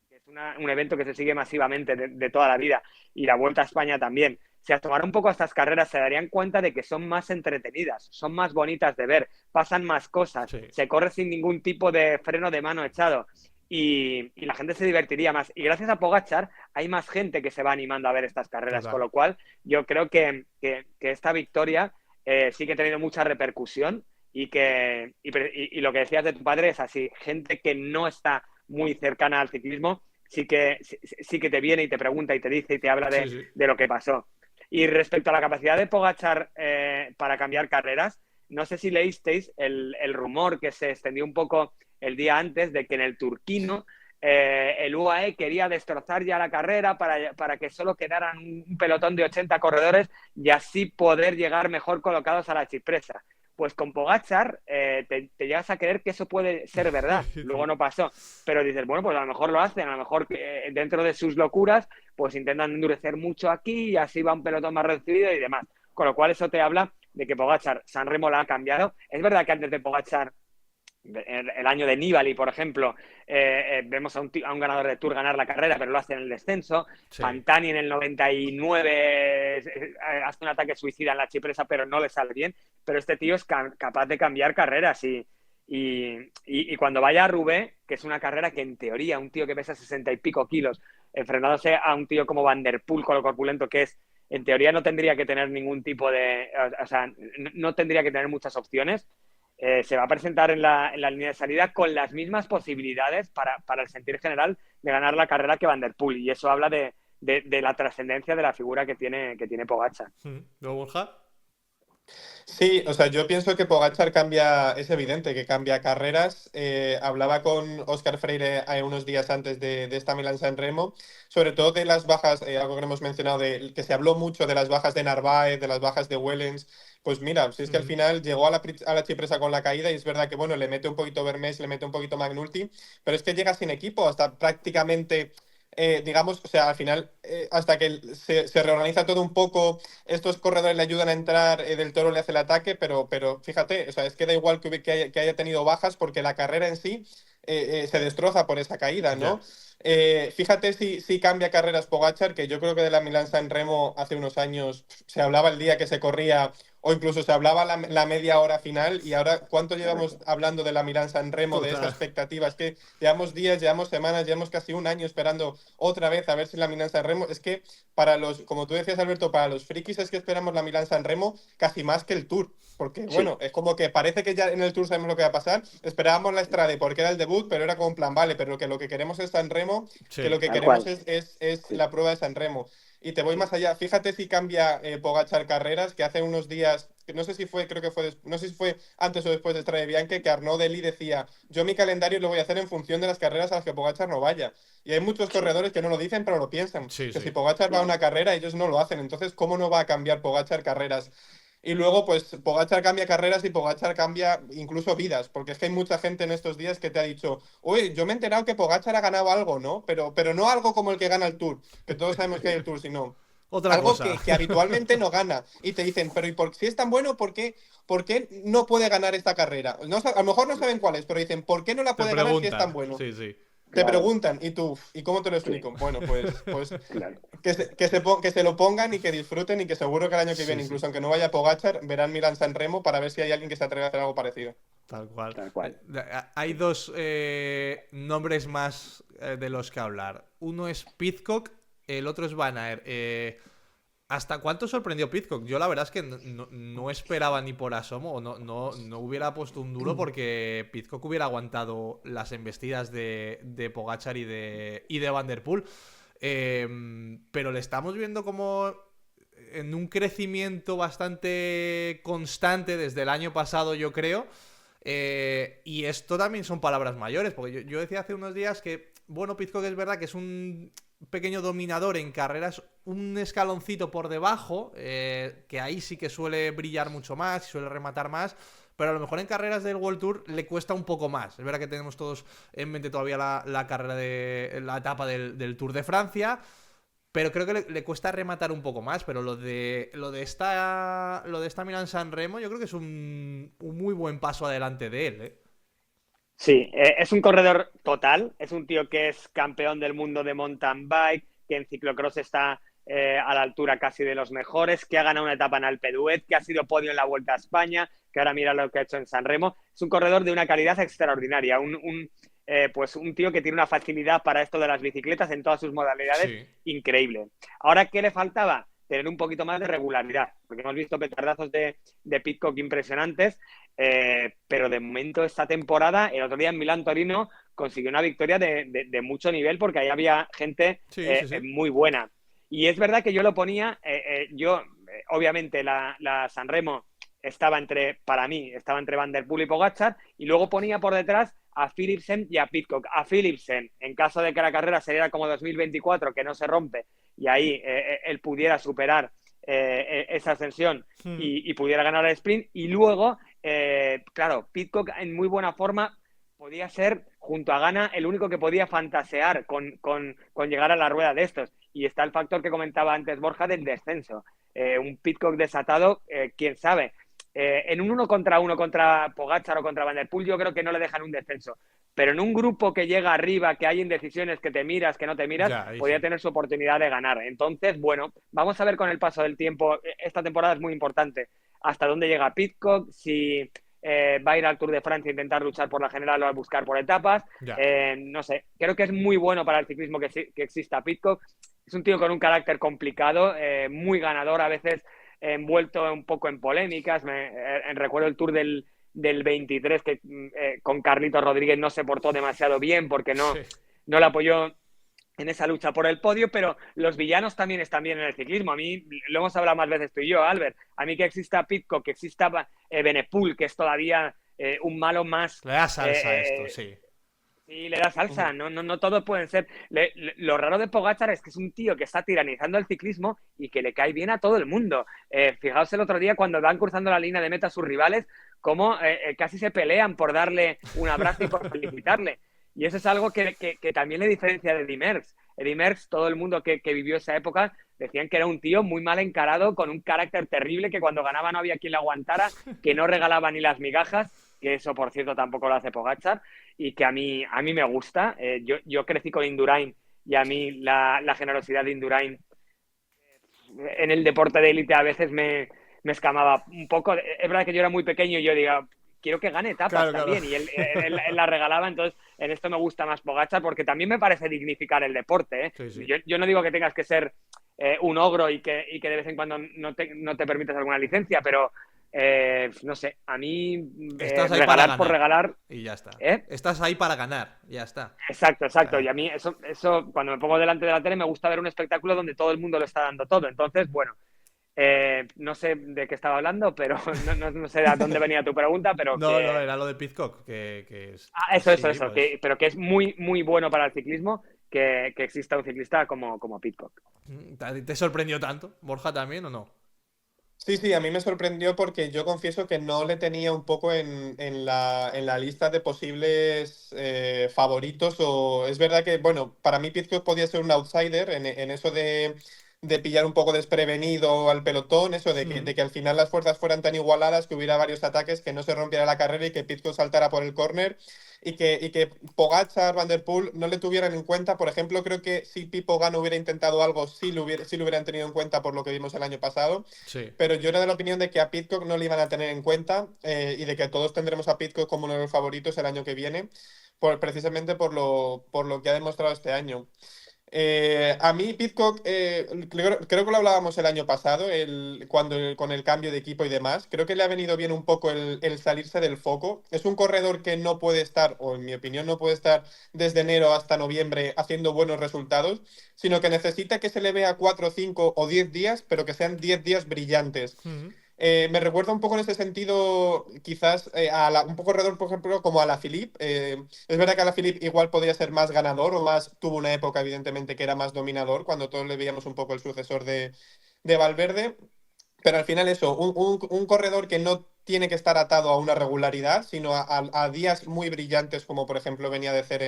es un evento que se sigue masivamente de toda la vida, y la Vuelta a España también, si asomara un poco a estas carreras se darían cuenta de que son más entretenidas, son más bonitas de ver, pasan más cosas, Sí. se corre sin ningún tipo de freno de mano echado y la gente se divertiría más. Y gracias a Pogačar hay más gente que se va animando a ver estas carreras, Total. con lo cual yo creo que esta victoria sí que ha tenido mucha repercusión y lo que decías de tu padre es así, gente que no está muy cercana al ciclismo sí que te viene y te pregunta y te dice y te habla Sí, sí. de lo que pasó. Y respecto a la capacidad de Pogačar para cambiar carreras, no sé si leísteis el rumor que se extendió un poco el día antes de que en el Turquino el UAE quería destrozar ya la carrera para que solo quedaran un pelotón de 80 corredores y así poder llegar mejor colocados a la Cipresa. Pues con Pogačar te llegas a creer que eso puede ser verdad. Luego no pasó. Pero dices, bueno, pues a lo mejor lo hacen, a lo mejor dentro de sus locuras, pues intentan endurecer mucho aquí y así va un pelotón más reducido y demás. Con lo cual eso te habla de que Pogačar, Sanremo la ha cambiado. Es verdad que antes de Pogačar, el año de Nibali, por ejemplo, vemos a un ganador de Tour ganar la carrera, pero lo hace en el descenso. Sí. Pantani en el 99 hace un ataque suicida en la Cipresa, pero no le sale bien. Pero este tío es capaz de cambiar carreras y cuando vaya a Roubaix, que es una carrera que en teoría un tío que pesa 60 y pico kilos, enfrentándose a un tío como Van der Poel con lo corpulento que es, en teoría no tendría que tener ningún tipo de... O sea, no tendría que tener muchas opciones. Se va a presentar en la línea de salida con las mismas posibilidades para el sentir general de ganar la carrera que Van der Poel. Y eso habla de la trascendencia de la figura que tiene Pogačar. ¿No, Borja? Sí, o sea, yo pienso que Pogačar cambia, es evidente que cambia carreras. Hablaba con Óscar Freire unos días antes de esta Milán-San Remo, sobre todo de las bajas, algo que hemos mencionado, que se habló mucho de las bajas de Narváez, de las bajas de Wellens. Pues mira, si es que al final llegó a la Cipresa con la caída y es verdad que, bueno, le mete un poquito Vermes, le mete un poquito Magnulti, pero es que llega sin equipo hasta prácticamente... digamos, o sea, al final, hasta que se reorganiza todo un poco, estos corredores le ayudan a entrar, Del Toro le hace el ataque, pero fíjate, o sea, es que da igual que haya tenido bajas porque la carrera en sí se destroza por esa caída, ¿no? Fíjate si cambia carreras Pogačar, que yo creo que de la Milán-San Remo hace unos años se hablaba el día que se corría o incluso se hablaba la media hora final y ahora ¿cuánto llevamos hablando de la Milán-San Remo, de esa expectativa? Es que llevamos días, llevamos semanas, llevamos casi un año esperando otra vez a ver si la Milán-San Remo, es que para los, como tú decías Alberto, para los frikis es que esperamos la Milán-San Remo casi más que el Tour, porque bueno, es como que parece que ya en el Tour sabemos lo que va a pasar, esperábamos la Estrade porque era el debut, pero era como un plan, vale, pero que lo que queremos es San Remo, que lo que queremos es la prueba de San Remo. Y te voy más allá. Fíjate si cambia Pogačar carreras, que hace unos días, no sé si fue, creo que fue, no sé si fue antes o después de Strade Bianche, que Arnaud Dely decía, yo mi calendario lo voy a hacer en función de las carreras a las que Pogačar no vaya. Y hay muchos corredores que no lo dicen, pero lo piensan. Que si Pogačar va a una carrera, ellos no lo hacen. Entonces, ¿cómo no va a cambiar Pogačar carreras? Y luego, pues, Pogačar cambia carreras y Pogačar cambia incluso vidas, porque es que hay mucha gente en estos días que te ha dicho, uy, yo me he enterado que Pogačar ha ganado algo, ¿no? Pero no algo como el que gana el Tour, que todos sabemos que hay el Tour, sino otra algo cosa. que habitualmente no gana. Y te dicen, pero si es tan bueno, ¿por qué no puede ganar esta carrera? No, a lo mejor no saben cuál es, pero dicen, ¿por qué no la puede ganar si es tan bueno? Sí. Te preguntan, ¿y tú? ¿Y cómo te lo explico? Bueno, pues Claro. que se lo pongan y que disfruten y que seguro que el año que viene, incluso aunque no vaya Pogačar, verán Milán-San Remo para ver si hay alguien que se atreve a hacer algo parecido. Tal cual. Hay dos nombres más de los que hablar. Uno es Pidcock, el otro es Van Aert. ¿Hasta cuánto sorprendió Pidcock? Yo la verdad es que no esperaba ni por asomo, o no hubiera puesto un duro porque Pidcock hubiera aguantado las embestidas de Pogačar y de Van der Poel. Pero le estamos viendo como en un crecimiento bastante constante desde el año pasado, yo creo. Y esto también son palabras mayores, porque yo decía hace unos días que, bueno, Pidcock es verdad que es un pequeño dominador en carreras un escaloncito por debajo, que ahí sí que suele brillar mucho más y suele rematar más, pero a lo mejor en carreras del World Tour le cuesta un poco más. Es verdad que tenemos todos en mente todavía la carrera de la etapa del Tour de Francia, pero creo que le cuesta rematar un poco más. Pero lo de esta Milán-San Remo yo creo que es un muy buen paso adelante de él, Sí, es un corredor total, es un tío que es campeón del mundo de mountain bike, que en ciclocross está a la altura casi de los mejores, que ha ganado una etapa en Alpe d'Huez, que ha sido podio en la Vuelta a España, que ahora mira lo que ha hecho en San Remo. Es un corredor de una calidad extraordinaria, pues un tío que tiene una facilidad para esto de las bicicletas en todas sus modalidades increíble. Ahora, ¿qué le faltaba? Tener un poquito más de regularidad, porque hemos visto petardazos de Pidcock impresionantes, pero de momento esta temporada, el otro día en Milán-Torino, consiguió una victoria de mucho nivel porque ahí había gente Sí, sí, sí. muy buena. Y es verdad que yo lo ponía, obviamente la Sanremo para mí, estaba entre Van der Poel y Pogačar, y luego ponía por detrás a Philipsen y a Pidcock. A Philipsen, en caso de que la carrera sería como 2024, que no se rompe, y ahí él pudiera superar esa ascensión y pudiera ganar el sprint. Y luego, claro, Pidcock en muy buena forma podía ser, junto a Ghana, el único que podía fantasear con llegar a la rueda de estos. Y está el factor que comentaba antes Borja del descenso. Un Pidcock desatado, quién sabe. En un 1 contra Pogačar o contra Van der Poel, yo creo que no le dejan un descenso. Pero en un grupo que llega arriba, que hay indecisiones, que te miras, que no te miras, Ya, podría sí. tener su oportunidad de ganar. Entonces, bueno, vamos a ver con el paso del tiempo. Esta temporada es muy importante. Hasta dónde llega Pidcock, si va a ir al Tour de Francia a intentar luchar por la general o a buscar por etapas. Ya. No sé, creo que es muy bueno para el ciclismo que exista Pidcock. Es un tío con un carácter complicado, muy ganador, a veces envuelto un poco en polémicas. Recuerdo el Tour del 23 que con Carlitos Rodríguez no se portó demasiado bien porque Sí. no le apoyó en esa lucha por el podio, pero los villanos también están bien en el ciclismo. A mí, lo hemos hablado más veces tú y yo, Albert, a mí que exista Pidcock, que exista Benepul, que es todavía un malo más... Le da salsa a esto, sí. Sí, le da salsa, no todos pueden ser. Lo raro de Pogačar es que es un tío que está tiranizando el ciclismo y que le cae bien a todo el mundo. Fijaos el otro día cuando van cruzando la línea de meta a sus rivales, cómo casi se pelean por darle un abrazo y por felicitarle. Y eso es algo que también le diferencia de Eddy Merckx. Eddy Merckx, todo el mundo que vivió esa época, decían que era un tío muy mal encarado, con un carácter terrible, que cuando ganaba no había quien le aguantara, que no regalaba ni las migajas, que eso, por cierto, tampoco lo hace Pogačar, y que a mí me gusta. Yo crecí con Indurain y a mí la generosidad de Indurain en el deporte de élite a veces me escamaba un poco. Es verdad que yo era muy pequeño y yo digo, quiero que gane etapas también. Claro. Y él la regalaba, entonces en esto me gusta más Pogačar porque también me parece dignificar el deporte. Sí, sí. Yo no digo que tengas que ser un ogro y que de vez en cuando no te permitas alguna licencia, pero no sé, a mí regalar por regalar... Y ya está. Estás ahí para ganar, ya está. Exacto. Y a mí eso, cuando me pongo delante de la tele, me gusta ver un espectáculo donde todo el mundo lo está dando todo. Entonces, bueno, no sé de qué estaba hablando, pero no sé a dónde venía tu pregunta, pero no, era lo de Pidcock, que es... eso, pues... pero que es muy, muy bueno para el ciclismo que exista un ciclista como Pidcock. ¿Te sorprendió tanto, Borja, también, o no? Sí, a mí me sorprendió porque yo confieso que no le tenía un poco en la lista de posibles favoritos. Es verdad que, bueno, para mí Pidcock podía ser un outsider en eso de pillar un poco desprevenido al pelotón, eso de que al final las fuerzas fueran tan igualadas, que hubiera varios ataques, que no se rompiera la carrera y que Pidcock saltara por el córner y que Pogačar, Van der Poel no le tuvieran en cuenta. Por ejemplo, creo que si Pipo Gano hubiera intentado algo, sí lo hubieran tenido en cuenta por lo que vimos el año pasado. Sí. Pero yo era de la opinión de que a Pidcock no le iban a tener en cuenta y de que todos tendremos a Pidcock como uno de los favoritos el año que viene, precisamente por lo que ha demostrado este año. A mí Pidcock, creo que lo hablábamos el año pasado, con el cambio de equipo y demás, creo que le ha venido bien un poco el salirse del foco. Es un corredor que no puede estar, o en mi opinión no puede estar desde enero hasta noviembre haciendo buenos resultados, sino que necesita que se le vea 4, 5 o 10 días, pero que sean 10 días brillantes. Me recuerda un poco en ese sentido, quizás, un poco corredor, por ejemplo, como a Alaphilippe. Es verdad que Alaphilippe igual podría ser más ganador o tuvo una época, evidentemente, que era más dominador, cuando todos le veíamos un poco el sucesor de Valverde. Pero al final eso, un corredor que no tiene que estar atado a una regularidad, sino a días muy brillantes, como por ejemplo venía de hacer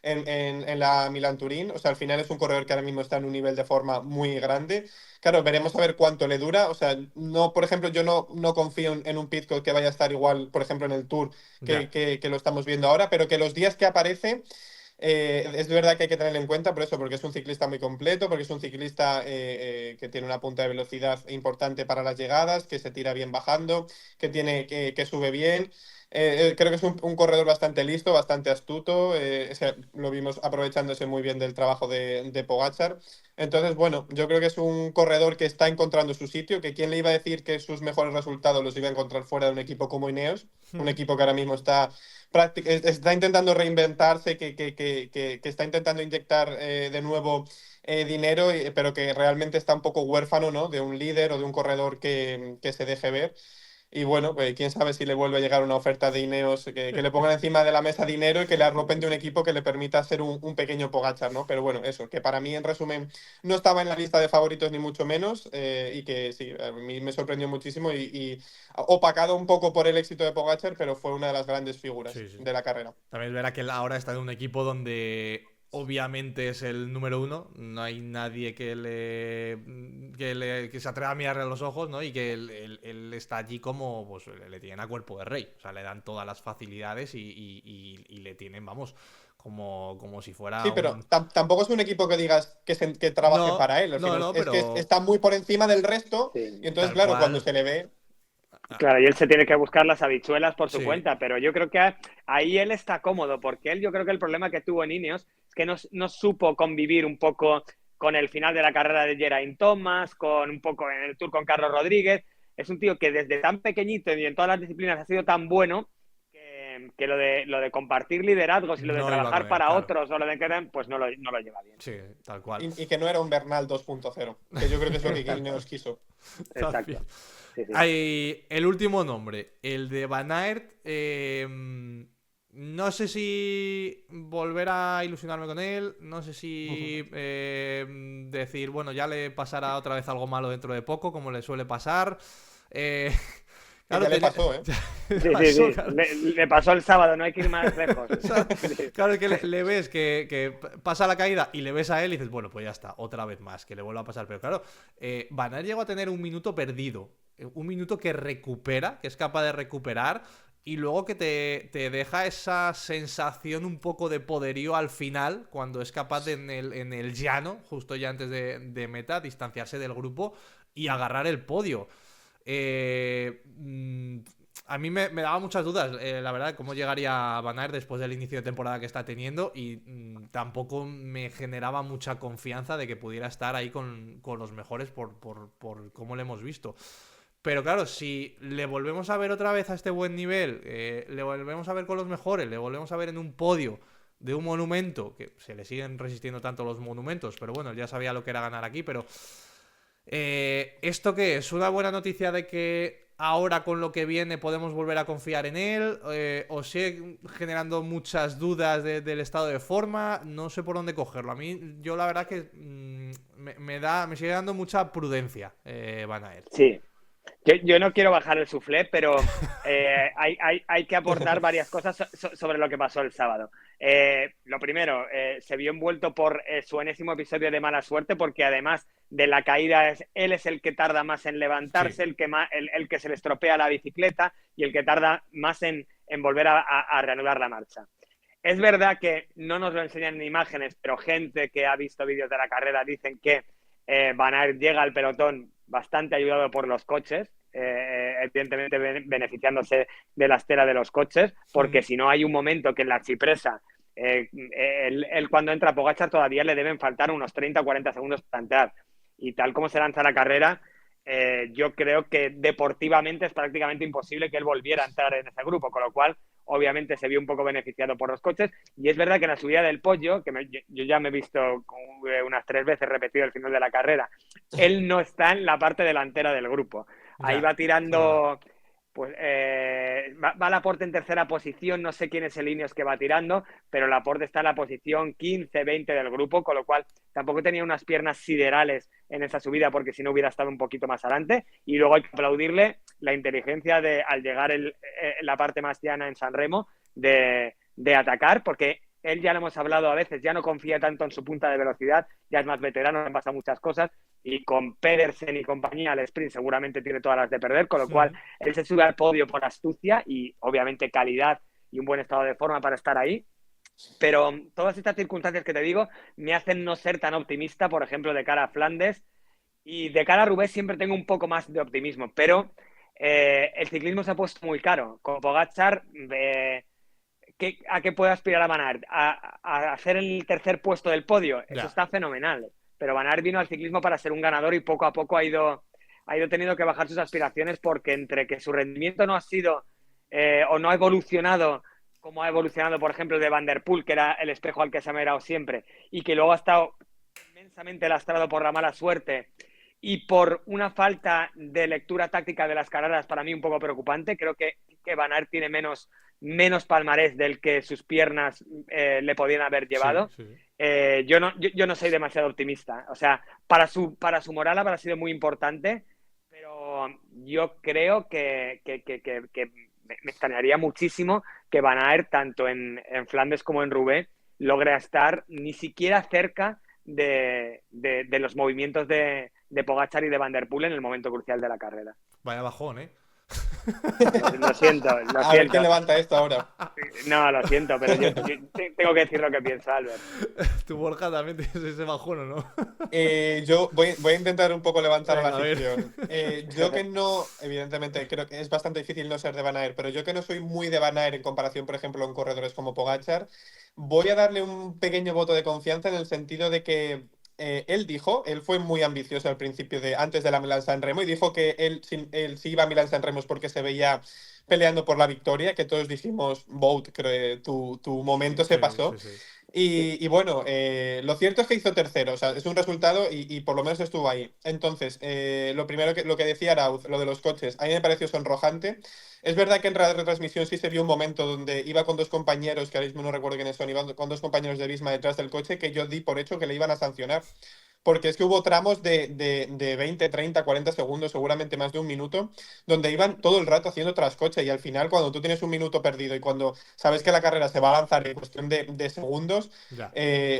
en la Milán-Turín. O sea, al final es un corredor que ahora mismo está en un nivel de forma muy grande. Claro, veremos a ver cuánto le dura. O sea, no, por ejemplo, yo no confío en un Pidcock que vaya a estar igual, por ejemplo, en el Tour que lo estamos viendo ahora, pero que los días que aparece... es verdad que hay que tenerlo en cuenta por eso, porque es un ciclista muy completo, porque es un ciclista que tiene una punta de velocidad importante para las llegadas, que se tira bien bajando, que sube bien. Creo que es un corredor bastante listo, bastante astuto. Lo vimos aprovechándose muy bien del trabajo de Pogačar. Entonces, bueno, yo creo que es un corredor que está encontrando su sitio, que quién le iba a decir que sus mejores resultados los iba a encontrar fuera de un equipo como Ineos, un equipo que ahora mismo está intentando reinventarse, que está intentando inyectar de nuevo dinero, pero que realmente está un poco huérfano, ¿no? De un líder o de un corredor que se deje ver. Y bueno, pues quién sabe si le vuelve a llegar una oferta de Ineos, que le pongan encima de la mesa dinero y que le arropen de un equipo que le permita hacer un pequeño Pogačar, ¿no? Pero bueno, eso, que para mí, en resumen, no estaba en la lista de favoritos ni mucho menos, y que sí, a mí me sorprendió muchísimo y opacado un poco por el éxito de Pogačar, pero fue una de las grandes figuras Sí, sí. de la carrera. También verá que él ahora está en un equipo donde obviamente es el número uno. No hay nadie que se atreva a mirarle a los ojos, ¿no? Y que él está allí como, pues le tienen a cuerpo de rey. O sea, le dan todas las facilidades y le tienen, vamos, como si fuera Sí, pero un... tampoco es un equipo que digas que trabaje No, para él. Al no, final no, es que pero está muy por encima del resto y Sí. entonces, tal claro, cuando cual. se le ve... Claro, y él se tiene que buscar las habichuelas por su Sí, cuenta, pero yo creo que ahí él está cómodo, porque él, yo creo que el problema que tuvo en Ineos es que no supo convivir un poco con el final de la carrera de Geraint Thomas, con un poco en el Tour con Carlos Rodríguez. Es un tío que desde tan pequeñito y en todas las disciplinas ha sido tan bueno que lo de compartir liderazgos y lo de no iba con trabajar él, para claro. otros o lo de que pues no lo lleva bien. Sí, tal cual. Y que no era un Bernal 2.0, que yo creo que es lo que Ineos quiso. También. Exacto. Sí, sí. Hay el último nombre, el de Van Aert. No sé si volver a ilusionarme con él. No sé si decir, bueno, ya le pasará otra vez algo malo dentro de poco, como le suele pasar. Eh, Que claro, ya le pasó, ¿eh? Sí, sí, pasó, sí. claro. Le pasó el sábado, no hay que ir más lejos. O sea, claro, es que le ves que pasa la caída y le ves a él y dices, bueno, pues ya está, otra vez más, que le vuelva a pasar. Pero claro, Van Aert llegó a tener un minuto perdido, un minuto que recupera, que es capaz de recuperar, y luego que te deja esa sensación un poco de poderío al final, cuando es capaz de, en el llano, justo ya antes de meta, distanciarse del grupo y agarrar el podio. Eh, mm, a mí me daba muchas dudas, la verdad, cómo llegaría a Van Aert después del inicio de temporada que está teniendo y tampoco me generaba mucha confianza de que pudiera estar ahí con los mejores por cómo le hemos visto. Pero claro, si le volvemos a ver otra vez a este buen nivel, le volvemos a ver con los mejores, le volvemos a ver en un podio de un monumento, que se le siguen resistiendo tanto los monumentos, pero bueno, ya sabía lo que era ganar aquí, pero ¿esto qué es? ¿Una buena noticia de que ahora con lo que viene podemos volver a confiar en él? ¿O sigue generando muchas dudas del estado de forma? No sé por dónde cogerlo. A mí, yo la verdad que me sigue dando mucha prudencia Van Aert. Sí. Yo no quiero bajar el suflé, pero hay que aportar varias cosas sobre lo que pasó el sábado. Lo primero, se vio envuelto por su enésimo episodio de mala suerte, porque además de la caída, él es el que tarda más en levantarse, Sí. el que se le estropea la bicicleta y el que tarda más en volver a reanudar la marcha. Es verdad que no nos lo enseñan en imágenes, pero gente que ha visto vídeos de la carrera dicen que Van Aert llega al pelotón bastante ayudado por los coches, evidentemente beneficiándose de la estera de los coches, porque si no hay un momento que en la Cipresa, él cuando entra a Pogačar todavía le deben faltar unos 30 o 40 segundos para entrar. Y tal como se lanza la carrera, yo creo que deportivamente es prácticamente imposible que él volviera a entrar en ese grupo, con lo cual obviamente se vio un poco beneficiado por los coches. Y es verdad que en la subida del Pollo, que yo ya me he visto unas 3 veces repetido el final de la carrera, él no está en la parte delantera del grupo. Ahí Ya, va es verdad. tirando, pues va Laporte en tercera posición, no sé quién es el Ineos que va tirando, pero Laporte está en la posición 15, 20 del grupo, con lo cual tampoco tenía unas piernas siderales en esa subida, porque si no hubiera estado un poquito más adelante. Y luego hay que aplaudirle la inteligencia de, al llegar la parte más llana en San Remo, de atacar, porque él, ya lo hemos hablado a veces, ya no confía tanto en su punta de velocidad, ya es más veterano, han pasado muchas cosas, y con Pedersen y compañía al sprint seguramente tiene todas las de perder, con lo cual él se sube al podio por astucia y obviamente calidad y un buen estado de forma para estar ahí. Pero todas estas circunstancias que te digo me hacen no ser tan optimista, por ejemplo, de cara a Flandes, y de cara a Roubaix siempre tengo un poco más de optimismo, pero el ciclismo se ha puesto muy caro. Con Pogačar, ¿a qué puede aspirar a Van Aert? ¿A hacer el tercer puesto del podio? Eso Ya. está fenomenal. Pero Van Aert vino al ciclismo para ser un ganador y poco a poco ha ido teniendo que bajar sus aspiraciones porque entre que su rendimiento no ha sido o no ha evolucionado como ha evolucionado, por ejemplo, el de Van der Poel, que era el espejo al que se ha mirado siempre, y que luego ha estado inmensamente lastrado por la mala suerte y por una falta de lectura táctica de las carreras para mí un poco preocupante. Creo que Van Aert tiene menos palmarés del que sus piernas le podían haber llevado. Sí, sí. Yo no soy demasiado optimista. O sea, para su moral habrá sido muy importante, pero yo creo que me extrañaría muchísimo que Van Aert, tanto en Flandes como en Roubaix, logre estar ni siquiera cerca de los movimientos de Pogačar y de Van der Poel en el momento crucial de la carrera. Vaya bajón, ¿eh? Lo siento. A ver quién levanta esto ahora. No, lo siento, pero yo tengo que decir lo que pienso, Albert. ¿Tú, Borja, también tienes ese bajón o no? Yo voy a intentar un poco levantar Venga, la a ver. afición. Yo que no, evidentemente, creo que es bastante difícil no ser de Van Aert, pero yo que no soy muy de Van Aert en comparación, por ejemplo, en corredores como Pogačar, voy a darle un pequeño voto de confianza en el sentido de que él fue muy ambicioso al principio, antes de la Milán-San Remo, y dijo que él sí iba a Milán-San Remo porque se veía peleando por la victoria, que todos dijimos, Bout, creo que tu momento se pasó. Sí, sí. Y bueno, lo cierto es que hizo tercero, o sea, es un resultado y por lo menos estuvo ahí. Entonces, lo que decía Arauz, lo de los coches, a mí me pareció sonrojante. Es verdad que en radio retransmisión sí se vio un momento donde iba con dos compañeros, que ahora mismo no recuerdo quiénes son, iban con dos compañeros de Visma detrás del coche, que yo di por hecho que le iban a sancionar. Porque es que hubo tramos de 20, 30, 40 segundos, seguramente más de un minuto, donde iban todo el rato haciendo trascoche y al final cuando tú tienes un minuto perdido y cuando sabes que la carrera se va a lanzar en cuestión de segundos, Ya.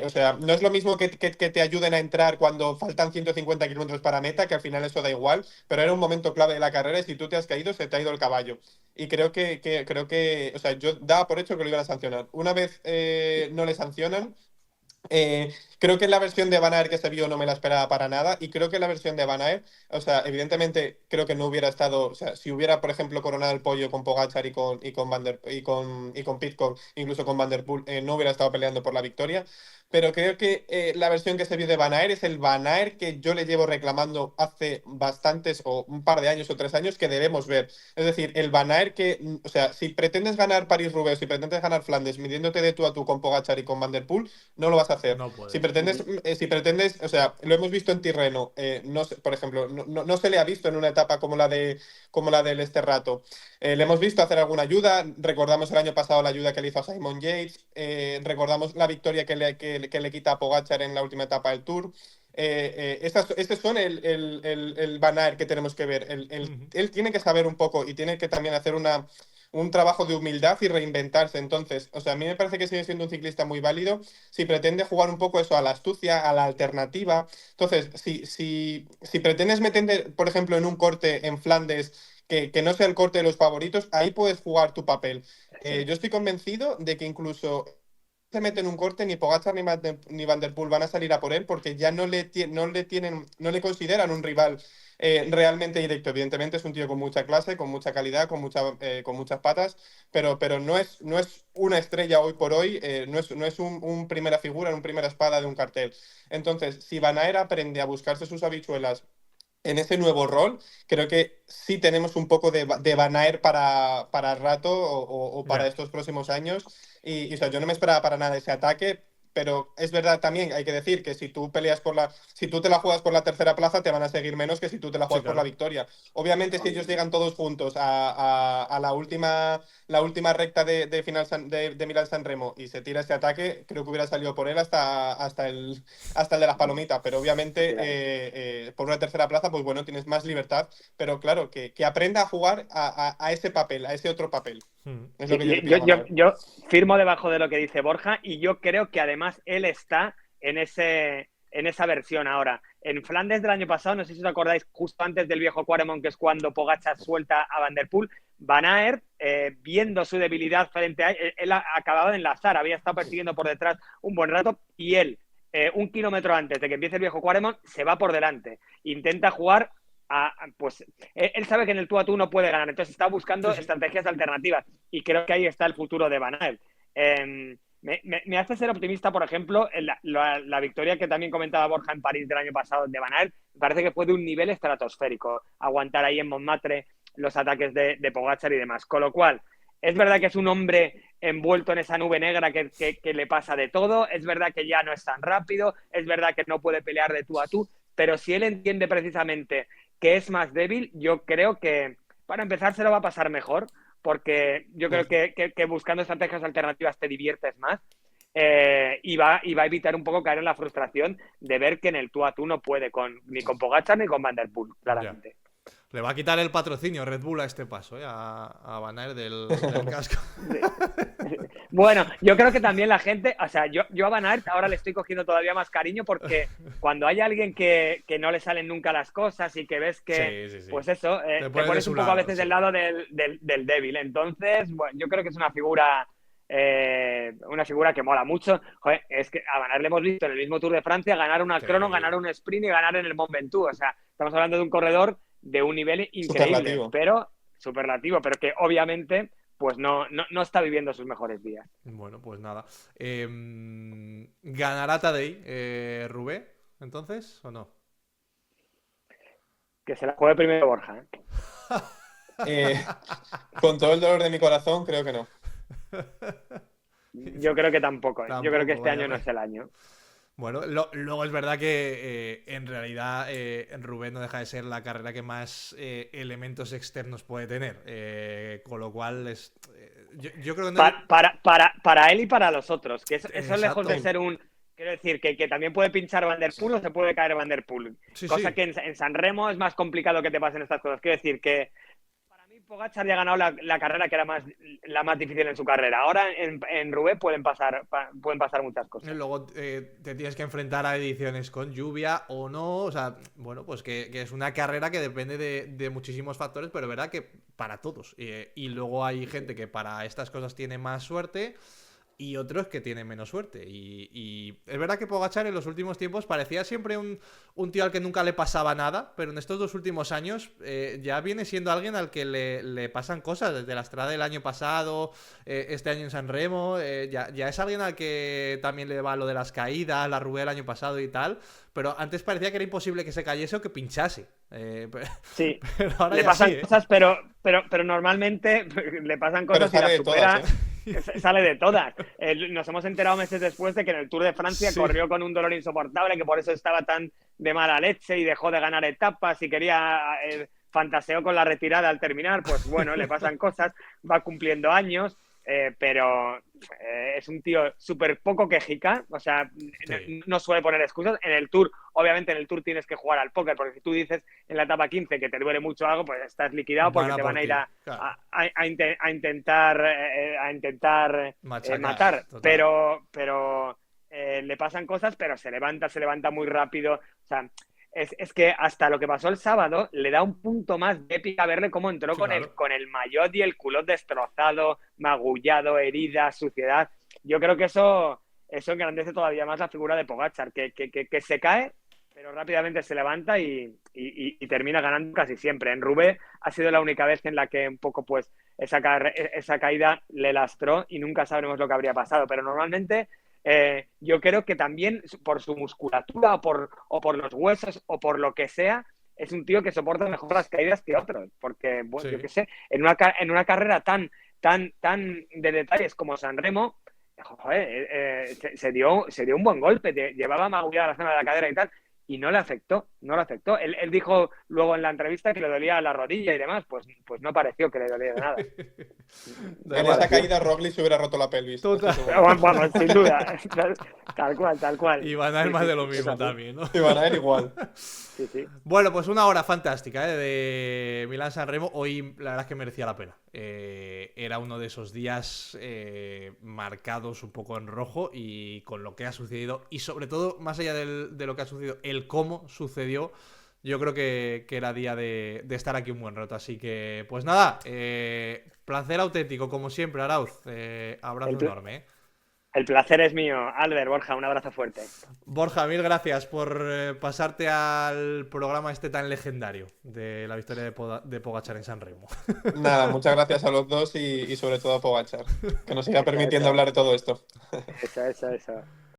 o sea, no es lo mismo que te ayuden a entrar cuando faltan 150 kilómetros para meta, que al final eso da igual, pero era un momento clave de la carrera y si tú te has caído, se te ha ido el caballo. Y creo que, o sea, yo daba por hecho que lo iban a sancionar. Una vez no le sancionan, creo que la versión de Van Aert que se vio no me la esperaba para nada y creo que la versión de Van Aert, o sea, evidentemente creo que no hubiera estado, o sea, si hubiera, por ejemplo, coronado el pollo con Pogačar y con Pidcock, incluso con Van der Poel, no hubiera estado peleando por la victoria, pero creo que la versión que se vio de Van Aert es el Van Aert que yo le llevo reclamando hace bastantes o un par de años o 3 años que debemos ver. Es decir, el Van Aert que, o sea, si pretendes ganar París-Roubaix, si pretendes ganar Flandes midiéndote de tú a tú con Pogačar y con Van der Poel, no lo vas a hacer. No Si puedes. pretendes, o sea, lo hemos visto en Tirreno, por ejemplo, no se le ha visto en una etapa como la del Esterrato. Le hemos visto hacer alguna ayuda, recordamos el año pasado la ayuda que le hizo a Simon Yates, recordamos la victoria que le quita a Pogačar en la última etapa del Tour. Estos son el Van Aert que tenemos que ver. Él tiene que saber un poco y tiene que también hacer un trabajo de humildad y reinventarse. Entonces, o sea, a mí me parece que sigue siendo un ciclista muy válido si pretende jugar un poco eso a la astucia, a la alternativa. Entonces, si pretendes meterte, por ejemplo, en un corte en Flandes que no sea el corte de los favoritos, ahí puedes jugar tu papel. Sí. Yo estoy convencido de que incluso se mete en un corte, ni Pogačar ni Van der Poel van a salir a por él porque ya no le consideran un rival realmente directo. Evidentemente es un tío con mucha clase, con mucha calidad, con muchas patas, pero no es una estrella hoy por hoy, no es un primera figura, un primera espada de un cartel. Entonces, si Van Aert aprende a buscarse sus habichuelas en ese nuevo rol, creo que sí tenemos un poco de Van Aert para rato o para Ya. estos próximos años. O sea, yo no me esperaba para nada ese ataque, pero es verdad también, hay que decir que si tú te la juegas por la tercera plaza, te van a seguir menos que si tú te la Sí, juegas por la claro. victoria. Obviamente, si ellos llegan todos juntos a la última recta de final de Milán San Remo y se tira ese ataque, creo que hubiera salido por él hasta el de las palomitas, pero obviamente por una tercera plaza, pues bueno, tienes más libertad, pero claro, que aprenda a jugar a ese papel, a ese otro papel. Es lo Sí, que yo le pido a Van Aert. yo firmo debajo de lo que dice Borja y yo creo que además él está en esa versión ahora. En Flandes del año pasado, no sé si os acordáis, justo antes del viejo Quaremont, que es cuando Pogačar suelta a Van der Poel, Van Aert, viendo su debilidad frente a él acababa de enlazar, había estado persiguiendo por detrás un buen rato y él, 1 kilómetro antes de que empiece el viejo Quaremont, se va por delante. Intenta jugar pues él sabe que en el tú a tú no puede ganar, entonces está buscando estrategias alternativas y creo que ahí está el futuro de Van Aert. Me hace ser optimista, por ejemplo, en la victoria que también comentaba Borja en París del año pasado de Van Aert, me parece que fue de un nivel estratosférico, aguantar ahí en Montmartre los ataques de Pogačar y demás, con lo cual es verdad que es un hombre envuelto en esa nube negra que le pasa de todo, es verdad que ya no es tan rápido, es verdad que no puede pelear de tú a tú, pero si él entiende precisamente que es más débil, yo creo que para empezar se lo va a pasar mejor, porque yo creo que buscando estrategias alternativas te diviertes más y va a evitar un poco caer en la frustración de ver que en el tú a tú no puede ni con Pogačar ni con Van der Poel, claramente. Ya. Le va a quitar el patrocinio Red Bull a este paso, a Van Aert del casco. Bueno, yo creo que también la gente, o sea, yo a Van Aert ahora le estoy cogiendo todavía más cariño porque cuando hay alguien que no le salen nunca las cosas y que ves que, sí. Pues eso, te pones un poco a veces del lado del débil. Entonces, bueno, yo creo que es una figura que mola mucho. Joder, es que a Van Aert le hemos visto en el mismo Tour de Francia ganar una crono, ganar un sprint y ganar en el Mont Ventoux. O sea, estamos hablando de un corredor de un nivel increíble, superlativo, pero que obviamente pues no está viviendo sus mejores días. Bueno, pues nada. ¿Ganará Tadej, Rubé, entonces, o no? Que se la juegue primero Borja. Con todo el dolor de mi corazón, creo que no. Yo creo que tampoco. Yo creo que este año no es el año. Bueno, luego es verdad que en realidad Rubén no deja de ser la carrera que más elementos externos puede tener, con lo cual yo creo que no... para él y para los otros, que eso lejos de ser un... Quiero decir, que también puede pinchar Van der Poel o se puede caer Van der Poel, cosa que en San Remo es más complicado que te pasen estas cosas. Quiero decir que Pogačar ya ha ganado la carrera que era la más difícil en su carrera. Ahora en Roubaix pueden pasar muchas cosas. Luego te tienes que enfrentar a ediciones con lluvia o no. O sea, bueno, pues que es una carrera que depende de muchísimos factores, pero es verdad que para todos. Y luego hay gente que para estas cosas tiene más suerte y otros que tienen menos suerte. Y es verdad que Pogačar en los últimos tiempos parecía siempre un tío al que nunca le pasaba nada, pero en estos 2 últimos años ya viene siendo alguien al que le pasan cosas. Desde la Estrada del año pasado, este año en San Remo, ya es alguien al que también le va lo de las caídas, la Roubaix del año pasado y tal, pero antes parecía que era imposible que se cayese o que pinchase. Sí, pero ahora le pasan cosas, pero normalmente le pasan cosas y las supera. Sale de todas. Nos hemos enterado meses después de que en el Tour de Francia corrió con un dolor insoportable, que por eso estaba tan de mala leche y dejó de ganar etapas y quería fantaseó con la retirada al terminar. Pues bueno, le pasan cosas, va cumpliendo años, pero es un tío súper poco quejica, o sea, no suele poner excusas. En el Tour, obviamente en el Tour tienes que jugar al póker, porque si tú dices en la etapa 15 que te duele mucho algo, pues estás liquidado porque te van a ir a intentar matar. Pero le pasan cosas, pero se levanta muy rápido. O sea, es que hasta lo que pasó el sábado le da un punto más de épica verle cómo entró con el maillot y el culot destrozado, magullado, heridas, suciedad. Yo creo que eso engrandece todavía más la figura de Pogačar, que se cae, pero rápidamente se levanta y termina ganando casi siempre. En Roubaix ha sido la única vez en la que un poco pues esa caída le lastró y nunca sabremos lo que habría pasado, pero normalmente... yo creo que también por su musculatura o por los huesos o por lo que sea, es un tío que soporta mejor las caídas que otros. Porque, bueno, yo qué sé, en una carrera tan de detalles como San Remo, joder, se dio un buen golpe, llevaba magullada la zona de la cadera y tal, y no le afectó. Él dijo luego en la entrevista que le dolía la rodilla y demás, pues no pareció que le dolía de nada. En esa caída Roglic se hubiera roto la pelvis. Bueno, sin duda. Tal cual. Y Van Aert más de lo mismo también, ¿no? Y Van Aert igual. Sí. Bueno, pues una hora fantástica de Milán-San Remo. Hoy la verdad es que merecía la pena. Era uno de esos días marcados un poco en rojo y con lo que ha sucedido y sobre todo, más allá de lo que ha sucedido, el cómo sucedió, yo creo que era día de estar aquí un buen rato. Así que, pues nada, placer auténtico como siempre, Arauz. Abrazo enorme. El placer es mío. Albert, Borja, un abrazo fuerte. Borja, mil gracias por pasarte al programa este tan legendario de la victoria de Pogačar en San Remo. Nada, muchas gracias a los dos y sobre todo a Pogačar, que nos siga permitiendo hablar de todo esto. Eso.